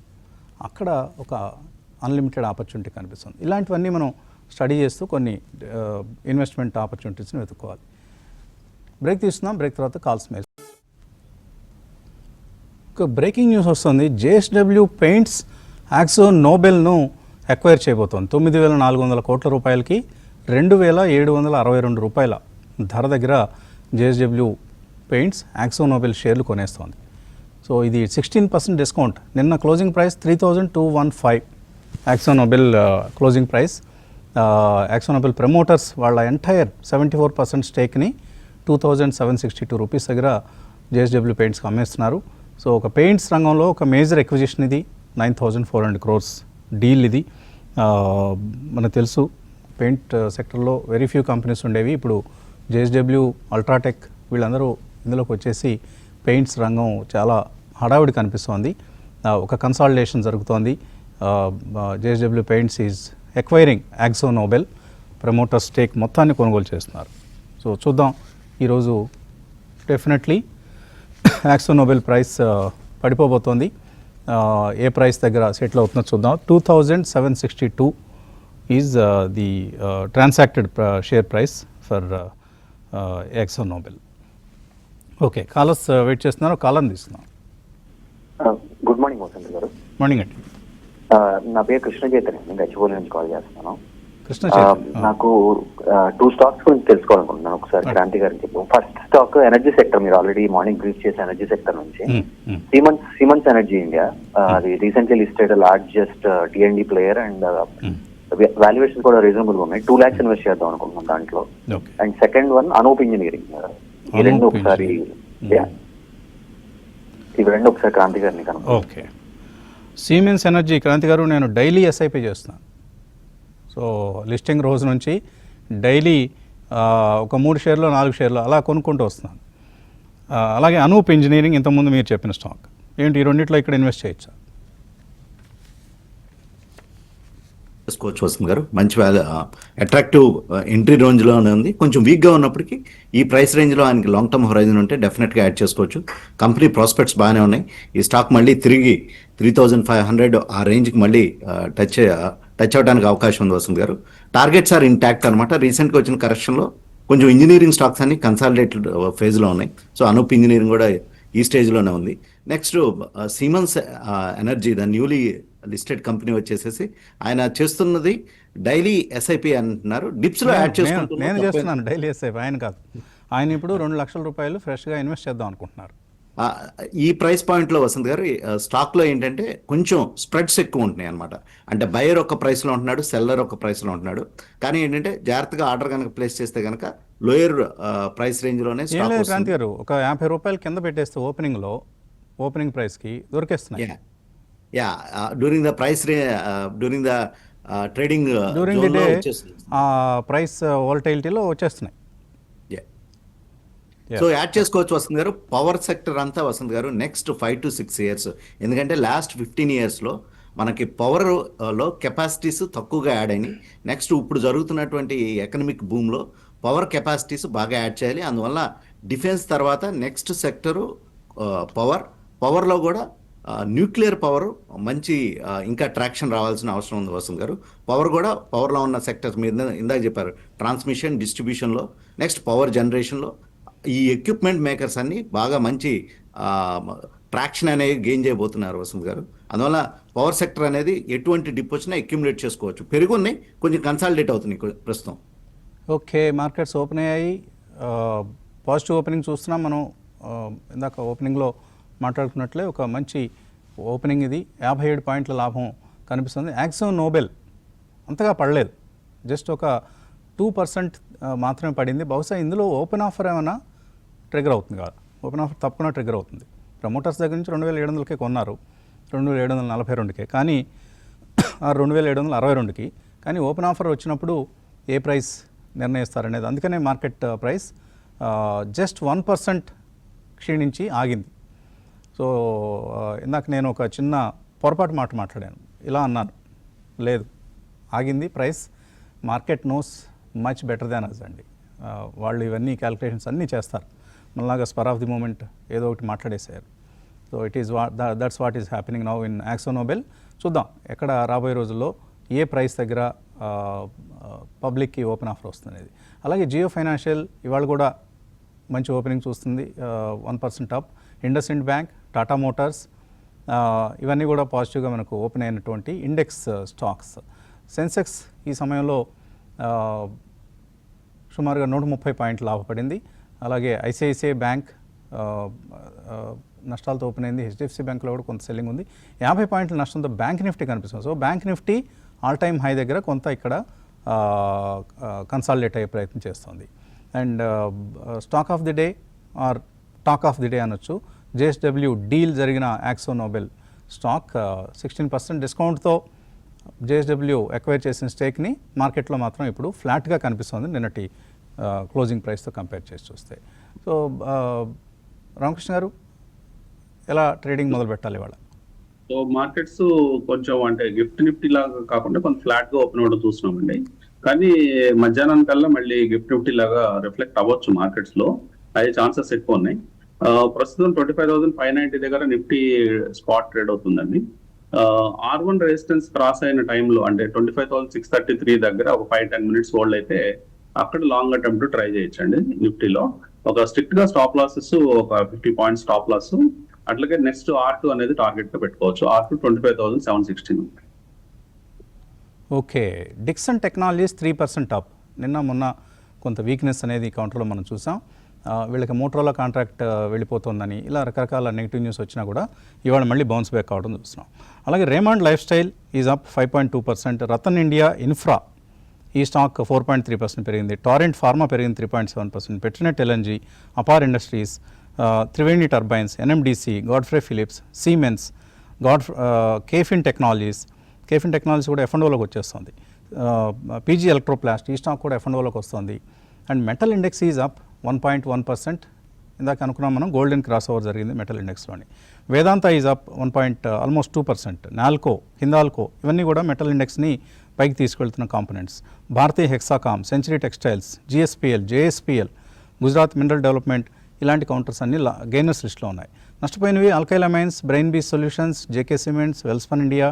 అక్కడ ఒక అన్లిమిటెడ్ ఆపర్చునిటీ కనిపిస్తుంది. ఇలాంటివన్నీ మనం స్టడీ చేస్తూ కొన్ని ఇన్వెస్ట్మెంట్ ఆపర్చునిటీస్ని వెతుక్కోవాలి. బ్రేక్ తీస్తున్నాం, బ్రేక్ తర్వాత కాల్స్ మీద. ఒక బ్రేకింగ్ న్యూస్ వస్తుంది. జేఎస్డబ్ల్యూ పెయింట్స్ యాక్సో నోబెల్ను ఎక్వైర్ చేయబోతోంది. 9,400 కోట్ల రూపాయలకి 2,762 రూపాయల ధర దగ్గర జేఎస్డబ్ల్యూ పెయింట్స్ యాక్సో నోబెల్ షేర్లు కొనేస్తోంది. సో ఇది 16% డిస్కౌంట్. నిన్న closing price 3,215 acno Nobel closing price. Acno Nobel promoters వాళ్ళ ఎంటైర్ 74% స్టేక్ని 2,762 రూపీస్ దగ్గర జేఎస్డబ్ల్యూ పెయింట్స్కి అమ్మేస్తున్నారు. సో ఒక పెయింట్స్ రంగంలో ఒక మేజర్ ఎక్విజిషన్ ఇది. 9,400 crores డీల్ ఇది. మనకు తెలుసు పెయింట్ సెక్టర్లో వెరీ ఫ్యూ కంపెనీస్ ఉండేవి. ఇప్పుడు జేఎస్డబ్ల్యూ, అల్ట్రాటెక్ వీళ్ళందరూ ఇందులోకి వచ్చేసి పెయింట్స్ రంగం చాలా హడావిడి కనిపిస్తోంది. ఒక కన్సాలిడేషన్ జరుగుతోంది. JSW Paints is acquiring Akzo Nobel. Promoter stake మొత్తాన్ని కొనుగోలు చేస్తున్నారు. సో చూద్దాం, ఈరోజు డెఫినెట్లీ యాక్సో నోబెల్ ప్రైస్ పడిపోబోతోంది. ఏ ప్రైస్ దగ్గర సెటిల్ అవుతుందో చూద్దాం. 2762 is the transacted share price for Akzo Nobel. Okay, callers wait చేస్తున్నారు, కాలర్ తీసుకున్నాం. గుడ్ మార్నింగ్ వసంత్ గారు. మార్నింగ్ అండి. నా పేరు కృష్ణ చైతన్య, నేను గచ్చిబౌలి నుంచి కాల్ చేస్తున్నాను. కృష్ణ చైతన్య. నాకు 2 స్టాక్స్ గురించి తెలుసుకోవాలనుకుంటున్నాను. ఒకసారి క్రాంతి గారికి చెప్పు. ఫస్ట్ స్టాక్ ఎనర్జీ సెక్టర్, మీరు ఆల్రెడీ మార్నింగ్ బ్రీఫ్ చేసే ఎనర్జీ సెక్టర్ నుంచి సిమన్స్ ఎనర్జీ ఇండియా. అది recently listed largest TMD player and valuation కూడా రీజనబుల్ గా ఉన్నాయి. 2 lakhs ఇన్వెస్ట్ చేద్దాం అనుకుంటున్నాం దాంట్లో. And second one Anup Engineering. ఈ రెండు ఒకసారి ఇవి రెండు ఒకసారి క్రాంతి గారిని కనుక. ఓకే, సిమెన్స్ ఎనర్జీ క్రాంతి గారు, నేను డైలీ ఎస్ఐపి చేస్తున్నాను. సో లిస్టింగ్ రోజు నుంచి డైలీ ఒక 3 షేర్లు 4 షేర్లు అలా కొనుక్కుంటూ వస్తున్నాను. అలాగే అనూప్ ఇంజనీరింగ్ ఇంతకుముందు మీరు చెప్పిన స్టాక్ ఏంటి, ఈ రెండిట్లో ఇక్కడ ఇన్వెస్ట్ చేయొచ్చా? చేసుకోవచ్చు వస్తుంది గారు. మంచి అట్రాక్టివ్ ఎంట్రీ రేంజ్లోనే ఉంది. కొంచెం వీక్గా ఉన్నప్పటికీ ఈ ప్రైస్ రేంజ్లో ఆయనకి లాంగ్ టర్మ్ హొరైజన్ ఉంటే డెఫినెట్గా యాడ్ చేసుకోవచ్చు. కంపెనీ ప్రాస్పెక్ట్స్ బాగానే ఉన్నాయి. ఈ స్టాక్ మళ్ళీ తిరిగి 3500 ఆ రేంజ్కి మళ్ళీ టచ్ అవ్వడానికి అవకాశం ఉంది వస్తుంది గారు. టార్గెట్స్ ఆర్ ఇంటాక్ట్ అనమాట. రీసెంట్గా వచ్చిన కరెక్షన్లో కొంచెం ఇంజనీరింగ్ స్టాక్స్ అన్ని కన్సాలిడేటెడ్ ఫేజ్లో ఉన్నాయి. సో అనూప్ ఇంజనీరింగ్ కూడా ఈ స్టేజ్లోనే ఉంది. Next siemens energy, the newly listed company వచ్చేసేసి ఆయన చేస్తున్నది డైలీ ఎస్ఐపి అంటున్నారు. డిప్స్ లో యాడ్ నేను చేస్తున్నాను డైలీ ఎస్ఐపి, ఆయన కాదు. ఆయన ఇప్పుడు 2 లక్షల రూపాయలు ఫ్రెష్గా ఇన్వెస్ట్ చేద్దాం అనుకుంటున్నారు. ఈ ప్రైస్ పాయింట్లో వసంత్ గారు స్టాక్లో ఏంటంటే కొంచెం స్ప్రెడ్స్ ఎక్కువ ఉంటున్నాయి అనమాట. అంటే బయర్ ఒక ప్రైస్లో ఉంటున్నాడు, సెల్లర్ ఒక ప్రైస్లో ఉంటున్నాడు. కానీ ఏంటంటే జాగ్రత్తగా ఆర్డర్ కనుక ప్లేస్ చేస్తే కనుక లోయర్ ప్రైస్ రేంజ్లోనే క్రాంతి గారు ఒక 50 రూపాయలు కింద పెట్టేస్తే ఓపెనింగ్ ప్రైస్కి దొరికేస్తున్నాయి. During the price during the trading during the day price వాలటైలిటీలో వచ్చేస్తున్నాయి. సో యాడ్ చేసుకోవచ్చు వసంత్ గారు. పవర్ సెక్టర్ అంతా వసంత్ గారు నెక్స్ట్ 5 to 6 years, ఎందుకంటే లాస్ట్ 15 yearsలో మనకి పవర్లో కెపాసిటీస్ తక్కువగా యాడ్ అయినాయి. నెక్స్ట్ ఇప్పుడు జరుగుతున్నటువంటి ఎకనమిక్ బూమ్లో పవర్ కెపాసిటీస్ బాగా యాడ్ చేయాలి. అందువల్ల డిఫెన్స్ తర్వాత నెక్స్ట్ సెక్టరు పవర్లో కూడా న్యూక్లియర్ పవర్ మంచి ఇంకా ట్రాక్షన్ రావాల్సిన అవసరం ఉంది వసంత్ గారు. పవర్లో ఉన్న సెక్టర్స్ మీరు ఇందాక చెప్పారు, ట్రాన్స్మిషన్, డిస్ట్రిబ్యూషన్లో, నెక్స్ట్ పవర్ జనరేషన్లో ఈ ఎక్విప్మెంట్ మేకర్స్ అన్ని బాగా మంచి ట్రాక్షన్ అనేది గెయిన్ చేయబోతున్నారు వసంత్ గారు. అందువల్ల పవర్ సెక్టర్ అనేది ఎటువంటి డిప్ వచ్చినా అక్యుములేట్ చేసుకోవచ్చు. పెరుగున్నాయి, కొంచెం కన్సాలిడేట్ అవుతున్నాయి ప్రస్తుతం. ఓకే, మార్కెట్స్ ఓపెన్ అయ్యాయి. పాజిటివ్ ఓపెనింగ్ చూస్తున్నాం మనం. ఇందాక ఓపెనింగ్లో మాట్లాడుకున్నట్లే ఒక మంచి ఓపెనింగ్ ఇది. 57 పాయింట్ల లాభం కనిపిస్తుంది. యాక్సో నోబెల్ అంతగా పడలేదు, జస్ట్ ఒక 2% మాత్రమే పడింది. బహుశా ఇందులో ఓపెన్ ఆఫర్ ఏమైనా ట్రిగర్ అవుతుంది కదా. ఓపెన్ ఆఫర్ తప్పకుండా ట్రిగర్ అవుతుంది. ప్రమోటర్స్ దగ్గర నుంచి 2700కే కొన్నారు, 2742కే, కానీ 2762కి. కానీ ఓపెన్ ఆఫర్ వచ్చినప్పుడు ఏ ప్రైస్ నిర్ణయిస్తారనేది, అందుకనే మార్కెట్ ప్రైస్ జస్ట్ 1% క్షీణించి ఆగింది. సో ఇందాక నేను ఒక చిన్న పొరపాటు మాట్లాడాను. ఇలా అన్నాను, లేదు ఆగింది price, market knows much better than us అండి. వాళ్ళు ఇవన్నీ క్యాలిక్యులేషన్స్ అన్నీ చేస్తారు. మనలాగా స్పర్ ఆఫ్ ది మూమెంట్ ఏదో ఒకటి మాట్లాడేసారు. So it is that's what is happening now in Akzo Nobel. చూద్దాం ఎక్కడ రాబోయే రోజుల్లో ఏ ప్రైస్ దగ్గర పబ్లిక్కి ఓపెన్ ఆఫర్ వస్తుంది. అలాగే జియో ఫైనాన్షియల్ ఇవాళ కూడా మంచి ఓపెనింగ్ చూస్తుంది, 1% up. IndusInd bank, Tata Motors ఇవన్నీ కూడా పాజిటివ్గా మనకు ఓపెన్ అయినటువంటి ఇండెక్స్ స్టాక్స్. సెన్సెక్స్ ఈ సమయంలో సుమారుగా 130 పాయింట్లు లాభపడింది. అలాగే ఐసిఐసిఐ బ్యాంక్ నష్టాలతో ఓపెన్ అయింది. హెచ్డిఎఫ్సి బ్యాంక్లో కూడా కొంత సెల్లింగ్ ఉంది. 50 పాయింట్ల నష్టంతో బ్యాంక్ నిఫ్టీ కనిపిస్తుంది. So Bank Nifty all time high దగ్గర కొంత ఇక్కడ కన్సాలిడేట్ అయ్యే ప్రయత్నం చేస్తుంది. And stock of the day or talk of the day అనొచ్చు, జేఎస్డబ్ల్యూ డీల్ జరిగిన యాక్సో నోబెల్ స్టాక్ 16% డిస్కౌంట్తో జేఎస్డబ్ల్యూ ఎక్వైర్ చేసిన స్టేక్ని మార్కెట్లో మాత్రం ఇప్పుడు ఫ్లాట్గా కనిపిస్తుంది నిన్నటి క్లోజింగ్ ప్రైస్తో కంపేర్ చేసి చూస్తే. సో రామకృష్ణ గారు ఎలా ట్రేడింగ్ మొదలు పెట్టాలి ఇవాళ? సో మార్కెట్స్ కొంచెం అంటే గిఫ్ట్ నిఫ్టీ లాగా కాకుండా కొంచెం ఫ్లాట్గా ఓపెన్ అవ్వడం చూస్తున్నామండి. కానీ మధ్యాహ్నం కల్లా మళ్ళీ గిఫ్ట్ నిఫ్టీ లాగా రిఫ్లెక్ట్ అవ్వచ్చు మార్కెట్స్లో, అయ్యే ఛాన్సెస్ ఎక్కువ ఉన్నాయి. ప్రస్తుతం 25,590 దగ్గర నిఫ్టీ స్పాట్ ట్రేడ్ అవుతుందండి. R1 రెసిస్టెన్స్ క్రాస్ అయిన టైంలో అంటే 25,633 దగ్గర ఒక 5-10 మినిట్స్ హోల్డ్ అయితే అక్కడ లాంగ్ అటెంప్ట్ ట్రై చేయొచ్చండి. నిఫ్టీలో ఒక స్ట్రిక్ట్ గా స్టాప్ లాసెస్ ఒక 50 పాయింట్ స్టాప్ లాస్, అట్లాగే నెక్స్ట్ R2 అనేది టార్గెట్ గా పెట్టుకోవచ్చు. R2 25,716. Okay, Dixon technologies 3% up. నిన్న మొన్న కొంత వీక్నెస్ అనేది కౌంటర్లో మనం చూసాం. వీళ్ళకి మోటరోలా కాంట్రాక్ట్ వెళ్ళిపోతుందని ఇలా రకరకాల నెగిటివ్ న్యూస్ వచ్చినా కూడా ఇవాళ మళ్ళీ బౌన్స్ బ్యాక్ కావడం చూస్తున్నాం. అలాగే Raymond lifestyle is up 5.2%. Ratan India infra ఈ స్టాక్ 4.3% పెరిగింది. టారెంట్ ఫార్మా పెరిగింది 3.7%. Petronet LNG, Apar industries, Triveni turbines, NMDC, Godfrey Phillips, Siemens, KFin technologies కూడా F&Oలోకి వచ్చేస్తుంది. పీజీ ఎలక్ట్రోప్లాస్ట్ ఈ స్టాక్ కూడా F&Oలోకి వస్తుంది. And metal index is up 1.1%. ఇందాక అనుకున్నాం మనం గోల్డెన్ క్రాస్ ఓవర్ జరిగింది మెటల్ ఇండెక్స్లోని. Vedanta is up almost 2%. Nalco, Hindalco ఇవన్నీ కూడా మెటల్ ఇండెక్స్ని పైకి తీసుకెళ్తున్న components. Bharatiya Hexacom, Century Textiles, GSPL, JSPL, Gujarat Mineral Development ఇలాంటి కౌంటర్స్ అన్ని గెయినర్స్ లిస్ట్లో ఉన్నాయి. నష్టపోయినవి Alkyl Amines, Brain Bees Solutions, JK Cements, Welspun India,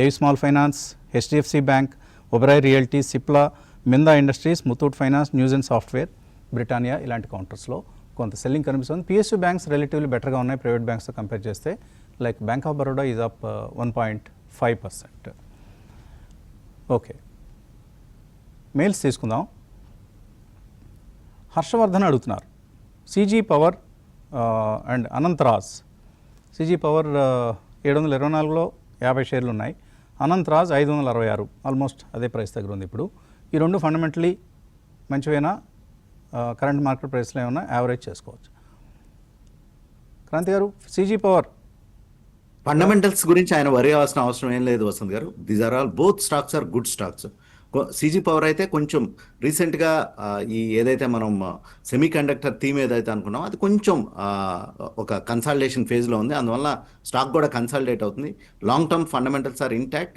ఏవి Small Finance, HDFC Bank, Oberoi Realty, Cipla, Minda Industries, Muthoot finance, news and software, Britannia ఇలాంటి కౌంటర్స్లో కొంత సెల్లింగ్ కనిపిస్తుంది. పిఎస్యూ బ్యాంక్స్ రిలేటివ్లీ బెటర్గా ఉన్నాయి ప్రైవేట్ బ్యాంక్స్తో కంపేర్ చేస్తే. Like Bank of Baroda is up 1.5%. Okay, mails తీసుకుందాం. హర్షవర్ధన్ అడుగుతున్నారు, CG Power and Anantraj. CG Power 724లో 50 షేర్లు ఉన్నాయి. అనంతరాజ్ 566, ఆల్మోస్ట్ అదే ప్రైస్ దగ్గర ఉంది ఇప్పుడు. ఈ రెండు ఫండమెంటలీ మంచివేనా? కరెంట్ మార్కెట్ ప్రైస్లో ఏమైనా యావరేజ్ చేసుకోవచ్చు? క్రాంతి గారు, సిజీ పవర్ ఫండమెంటల్స్ గురించి ఆయన వరి అవ్వాల్సిన అవసరం ఏం లేదు Vasant garu. These are all both stocks are good stocks. CG power అయితే కొంచెం రీసెంట్గా ఈ ఏదైతే మనం సెమీ కండక్టర్ థీమ్ ఏదైతే అనుకున్నామో అది కొంచెం ఒక కన్సాలిడేషన్ ఫేజ్లో ఉంది. అందువల్ల స్టాక్ కూడా కన్సాలిడేట్ అవుతుంది. Long term fundamentals are intact.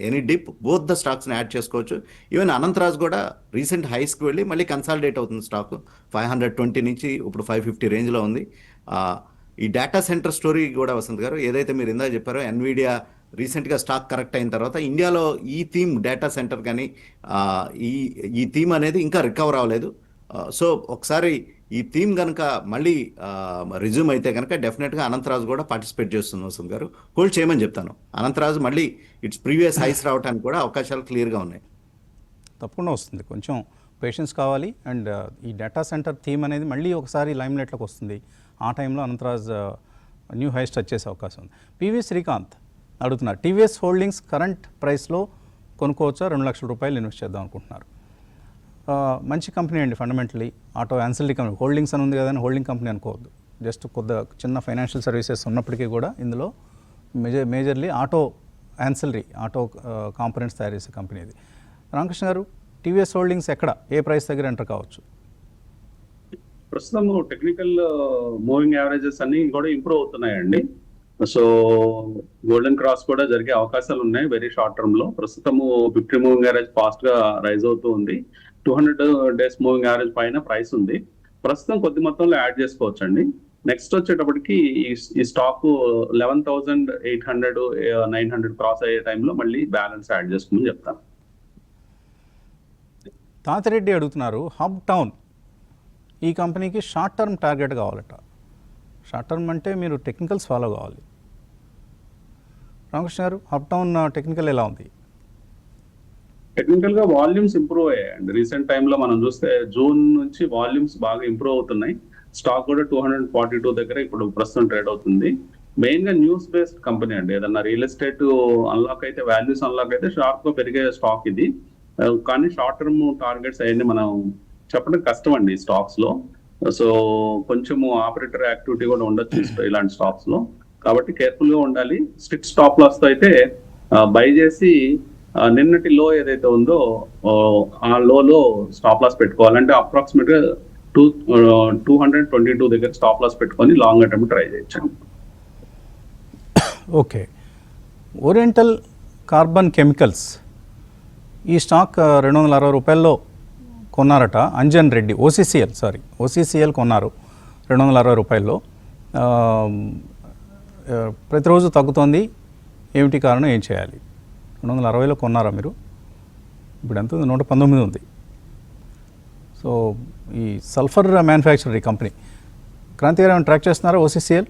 Any dip both the స్టాక్స్ని యాడ్ చేసుకోవచ్చు. ఈవెన్ అనంతరాజ్ కూడా రీసెంట్ హైస్కి వెళ్ళి మళ్ళీ కన్సాలిడేట్ అవుతుంది. స్టాక్ 520 నుంచి ఇప్పుడు 550 రేంజ్లో ఉంది. ఈ డేటా సెంటర్ స్టోరీ కూడా వసంత్ గారు ఏదైతే మీరు ఇందాక చెప్పారో, ఎన్విడియా రీసెంట్గా స్టాక్ కరెక్ట్ అయిన తర్వాత ఇండియాలో ఈ థీమ్ డేటా సెంటర్ కానీ ఈ థీమ్ అనేది ఇంకా రికవర్ అవ్వలేదు. సో ఒకసారి ఈ థీమ్ కనుక మళ్ళీ రిజ్యూమ్ అయితే కనుక డెఫినెట్గా అనంతరాజు కూడా పార్టిసిపేట్ చేస్తుంది వసంత్ గారు. హోల్డ్ చేయమని చెప్తాను. అనంతరాజు మళ్ళీ ఇట్స్ ప్రీవియస్ హైస్ రావడానికి కూడా అవకాశాలు క్లియర్గా ఉన్నాయి. తప్పకుండా వస్తుంది, కొంచెం పేషెన్స్ కావాలి. అండ్ ఈ డేటా సెంటర్ థీమ్ అనేది మళ్ళీ ఒకసారి లైమ్లైట్లోకి వస్తుంది. ఆ టైంలో అనంతరాజ్ న్యూ హైస్ టచ్ చేసే అవకాశం ఉంది. పివి శ్రీకాంత్ అడుగుతున్నారు, టీవీఎస్ హోల్డింగ్స్ కరెంట్ ప్రైస్లో కొనుక్కోవచ్చా? 2 లక్షల రూపాయలు ఇన్వెస్ట్ చేద్దాం అనుకుంటున్నారు. మంచి కంపెనీ అండి fundamentally. Auto ancillary company, holdings అని ఉంది కదా అని హోల్డింగ్ కంపెనీ అనుకోవద్దు. జస్ట్ కొద్దిగా చిన్న ఫైనాన్షియల్ సర్వీసెస్ ఉన్నప్పటికీ కూడా ఇందులో majorly auto ancillary, auto components తయారు చేసే కంపెనీ ఇది. రామకృష్ణ గారు, టీవీఎస్ హోల్డింగ్స్ ఎక్కడ, ఏ ప్రైస్ దగ్గర ఎంటర్ కావచ్చు? ప్రస్తుతం టెక్నికల్ మూవింగ్ యావరేజెస్ అన్ని కూడా ఇంప్రూవ్ అవుతున్నాయండి. సో గోల్డెన్ క్రాస్ కూడా జరిగే అవకాశాలు ఉన్నాయి వెరీ షార్ట్ టర్మ్ లో. ప్రస్తుతము 50 మూవింగ్ యావరేజ్ ఫాస్ట్ గా రైజ్ అవుతూ ఉంది. 200 డేస్ మూవింగ్ యావరేజ్ పైన ప్రైస్ ఉంది. ప్రస్తుతం కొద్ది మొత్తంలో యాడ్ చేసుకోవచ్చు అండి. నెక్స్ట్ వచ్చేటప్పటికి ఈ స్టాక్ 11,800 900 క్రాస్ అయ్యే టైంలో మళ్ళీ బ్యాలెన్స్ యాడ్ చేసుకోమని చెప్తాను. తాతిరెడ్డి అడుగుతున్నారు, హబ్ టౌన్ ఈ కంపెనీకి షార్ట్ టర్మ్ టార్గెట్ కావాలట. షార్ట్ టర్మ్ అంటే మీరు టెక్నికల్స్ ఫాలో కావాలి. రామకృష్ణ గారు, హబ్ టౌన్ టెక్నికల్ ఎలా ఉంది? టెక్నికల్ గా వాల్యూమ్స్ ఇంప్రూవ్ అయ్యాయండి. రీసెంట్ టైంలో మనం చూస్తే జూన్ నుంచి వాల్యూమ్స్ బాగా ఇంప్రూవ్ అవుతున్నాయి. స్టాక్ కూడా 242 దగ్గర ఇప్పుడు ప్రస్తుతం ట్రేడ్ అవుతుంది. మెయిన్ గా న్యూస్ బేస్డ్ కంపెనీ అండి. ఏదన్నా రియల్ ఎస్టేట్ అన్లాక్ అయితే, వాల్యూస్ అన్లాక్ అయితే షార్ప్ గా పెరిగే స్టాక్ ఇది. కానీ షార్ట్ టర్మ్ టార్గెట్స్ అవన్నీ మనం చెప్పడం కష్టం అండి ఈ స్టాక్స్ లో. సో కొంచెము ఆపరేటర్ యాక్టివిటీ కూడా ఉండొచ్చు ఇలాంటి స్టాక్స్ లో. కాబట్టి కేర్ఫుల్ గా ఉండాలి. స్ట్రిక్ట్ స్టాప్ లాస్ తో అయితే బై చేసి నిన్నటి లో ఏదైతే ఉందో ఆ లోలో స్టాప్ లాస్ పెట్టుకోవాలంటే అప్రాక్సిమేట్ గా 222 దగ్గర స్టాప్ లాస్ పెట్టుకొని లాంగ్ అటెంప్ట్ ట్రై చేయొచ్చు. ఓకే, ఓరియంటల్ కార్బన్ కెమికల్స్ ఈ స్టాక్ 260 రూపాయల్లో కొన్నారట. అంజన్ రెడ్డి, ఓసీసీఎల్ కొన్నారు 260 రూపాయల్లో. ప్రతిరోజు తగ్గుతోంది, ఏమిటి కారణం, ఏం చేయాలి? 260లో కొన్నారా మీరు? ఇప్పుడు ఎంత ఉంది? 119 ఉంది. సో ఈ సల్ఫర్ మ్యానుఫ్యాక్చరీ కంపెనీ క్రాంతి గారు ఏమైనా ట్రాక్ చేస్తున్నారా OCCL?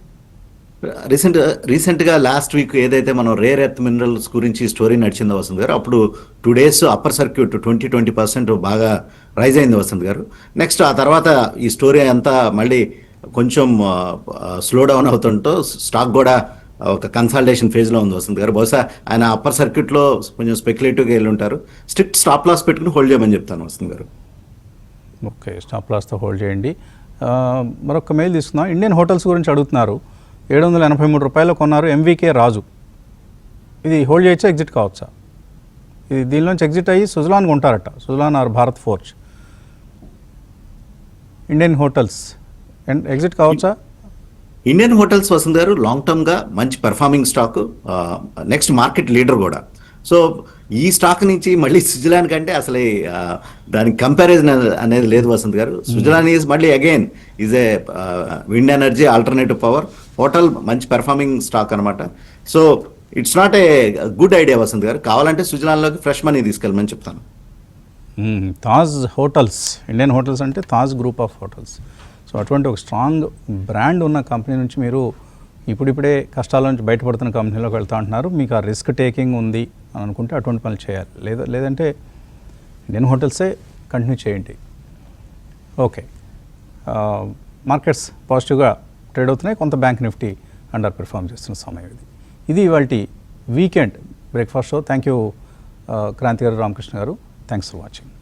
రీసెంట్గా లాస్ట్ వీక్ ఏదైతే మనం రేర్ ఎర్త్ మినరల్స్ గురించి స్టోరీ నడిచిందో వసంత్ గారు, అప్పుడు 2 days అప్పర్ సర్క్యూట్ 20% బాగా రైజ్ అయింది వసంత్ గారు. నెక్స్ట్ ఆ తర్వాత ఈ స్టోరీ అంతా మళ్ళీ కొంచెం స్లో డౌన్ అవుతుంటో స్టాక్ కూడా ఒక కన్సాలిడేషన్ ఫేజ్లో ఉంది వసంత్ గారు. బహుశా ఆయన అప్పర్ సర్క్యూట్లో కొంచెం స్పెక్యులేటివ్గా వెళ్ళి ఉంటారు. స్ట్రిక్ట్ స్టాప్ లాస్ పెట్టుకుని హోల్డ్ చేయమని చెప్తాను వసంత్ గారు. ఓకే, స్టాప్ లాస్తో హోల్డ్ చేయండి. మరొక మెయిల్ తీసుకుందాం. ఇండియన్ హోటల్స్ గురించి అడుగుతున్నారు. 783 రూపాయలు కొన్నారు, MVK రాజు. ఇది హోల్డ్ చేయొచ్చా, ఎగ్జిట్ కావచ్చా? ఇది దీనిలోంచి ఎగ్జిట్ అయ్యి సుజలాన్ కొంటారట, Suzlon or Bharat Forge. Indian Hotels exit కావచ్చా? ఇండియన్ హోటల్స్ వసంత్ గారు లాంగ్ టర్మ్గా మంచి performing stock, next market leader కూడా. సో ఈ స్టాక్ నుంచి మళ్ళీ స్విట్జర్లాండ్ కంటే అసలు దానికి కంపారిజన్ అనేది లేదు వసంత్ గారు. స్విట్జర్లాండ్ ఈజ్ మళ్ళీ again is a wind energy alternative power. Hotel మంచి పెర్ఫార్మింగ్ స్టాక్ అనమాట. So it's not a good idea Vasant garu. కావాలంటే స్విట్జర్లాండ్లోకి ఫ్రెష్ మనీ తీసుకెళ్ళమని చెప్తాను. తాజ్ హోటల్స్, ఇండియన్ హోటల్స్ అంటే Taj group of hotels. So అటువంటి ఒక స్ట్రాంగ్ బ్రాండ్ ఉన్న కంపెనీ నుంచి మీరు ఇప్పుడిప్పుడే కష్టాల నుంచి బయటపడుతున్న కంపెనీలోకి వెళ్తా అంటున్నారు. మీకు ఆ రిస్క్ టేకింగ్ ఉంది అని అనుకుంటే అటువంటి పనులు చేయాలి. లేదంటే ఇండియన్ హోటల్సే కంటిన్యూ చేయండి. ఓకే, మార్కెట్స్ పాజిటివ్గా ట్రేడ్ అవుతున్నాయి. కొంత బ్యాంక్ నిఫ్టీ అండర్ పెర్ఫార్మ్ చేస్తున్న సమయం ఇది ఇవాల్టి weekend breakfast show. Thank you Kranti garu, Ramakrishna garu. Thanks for watching.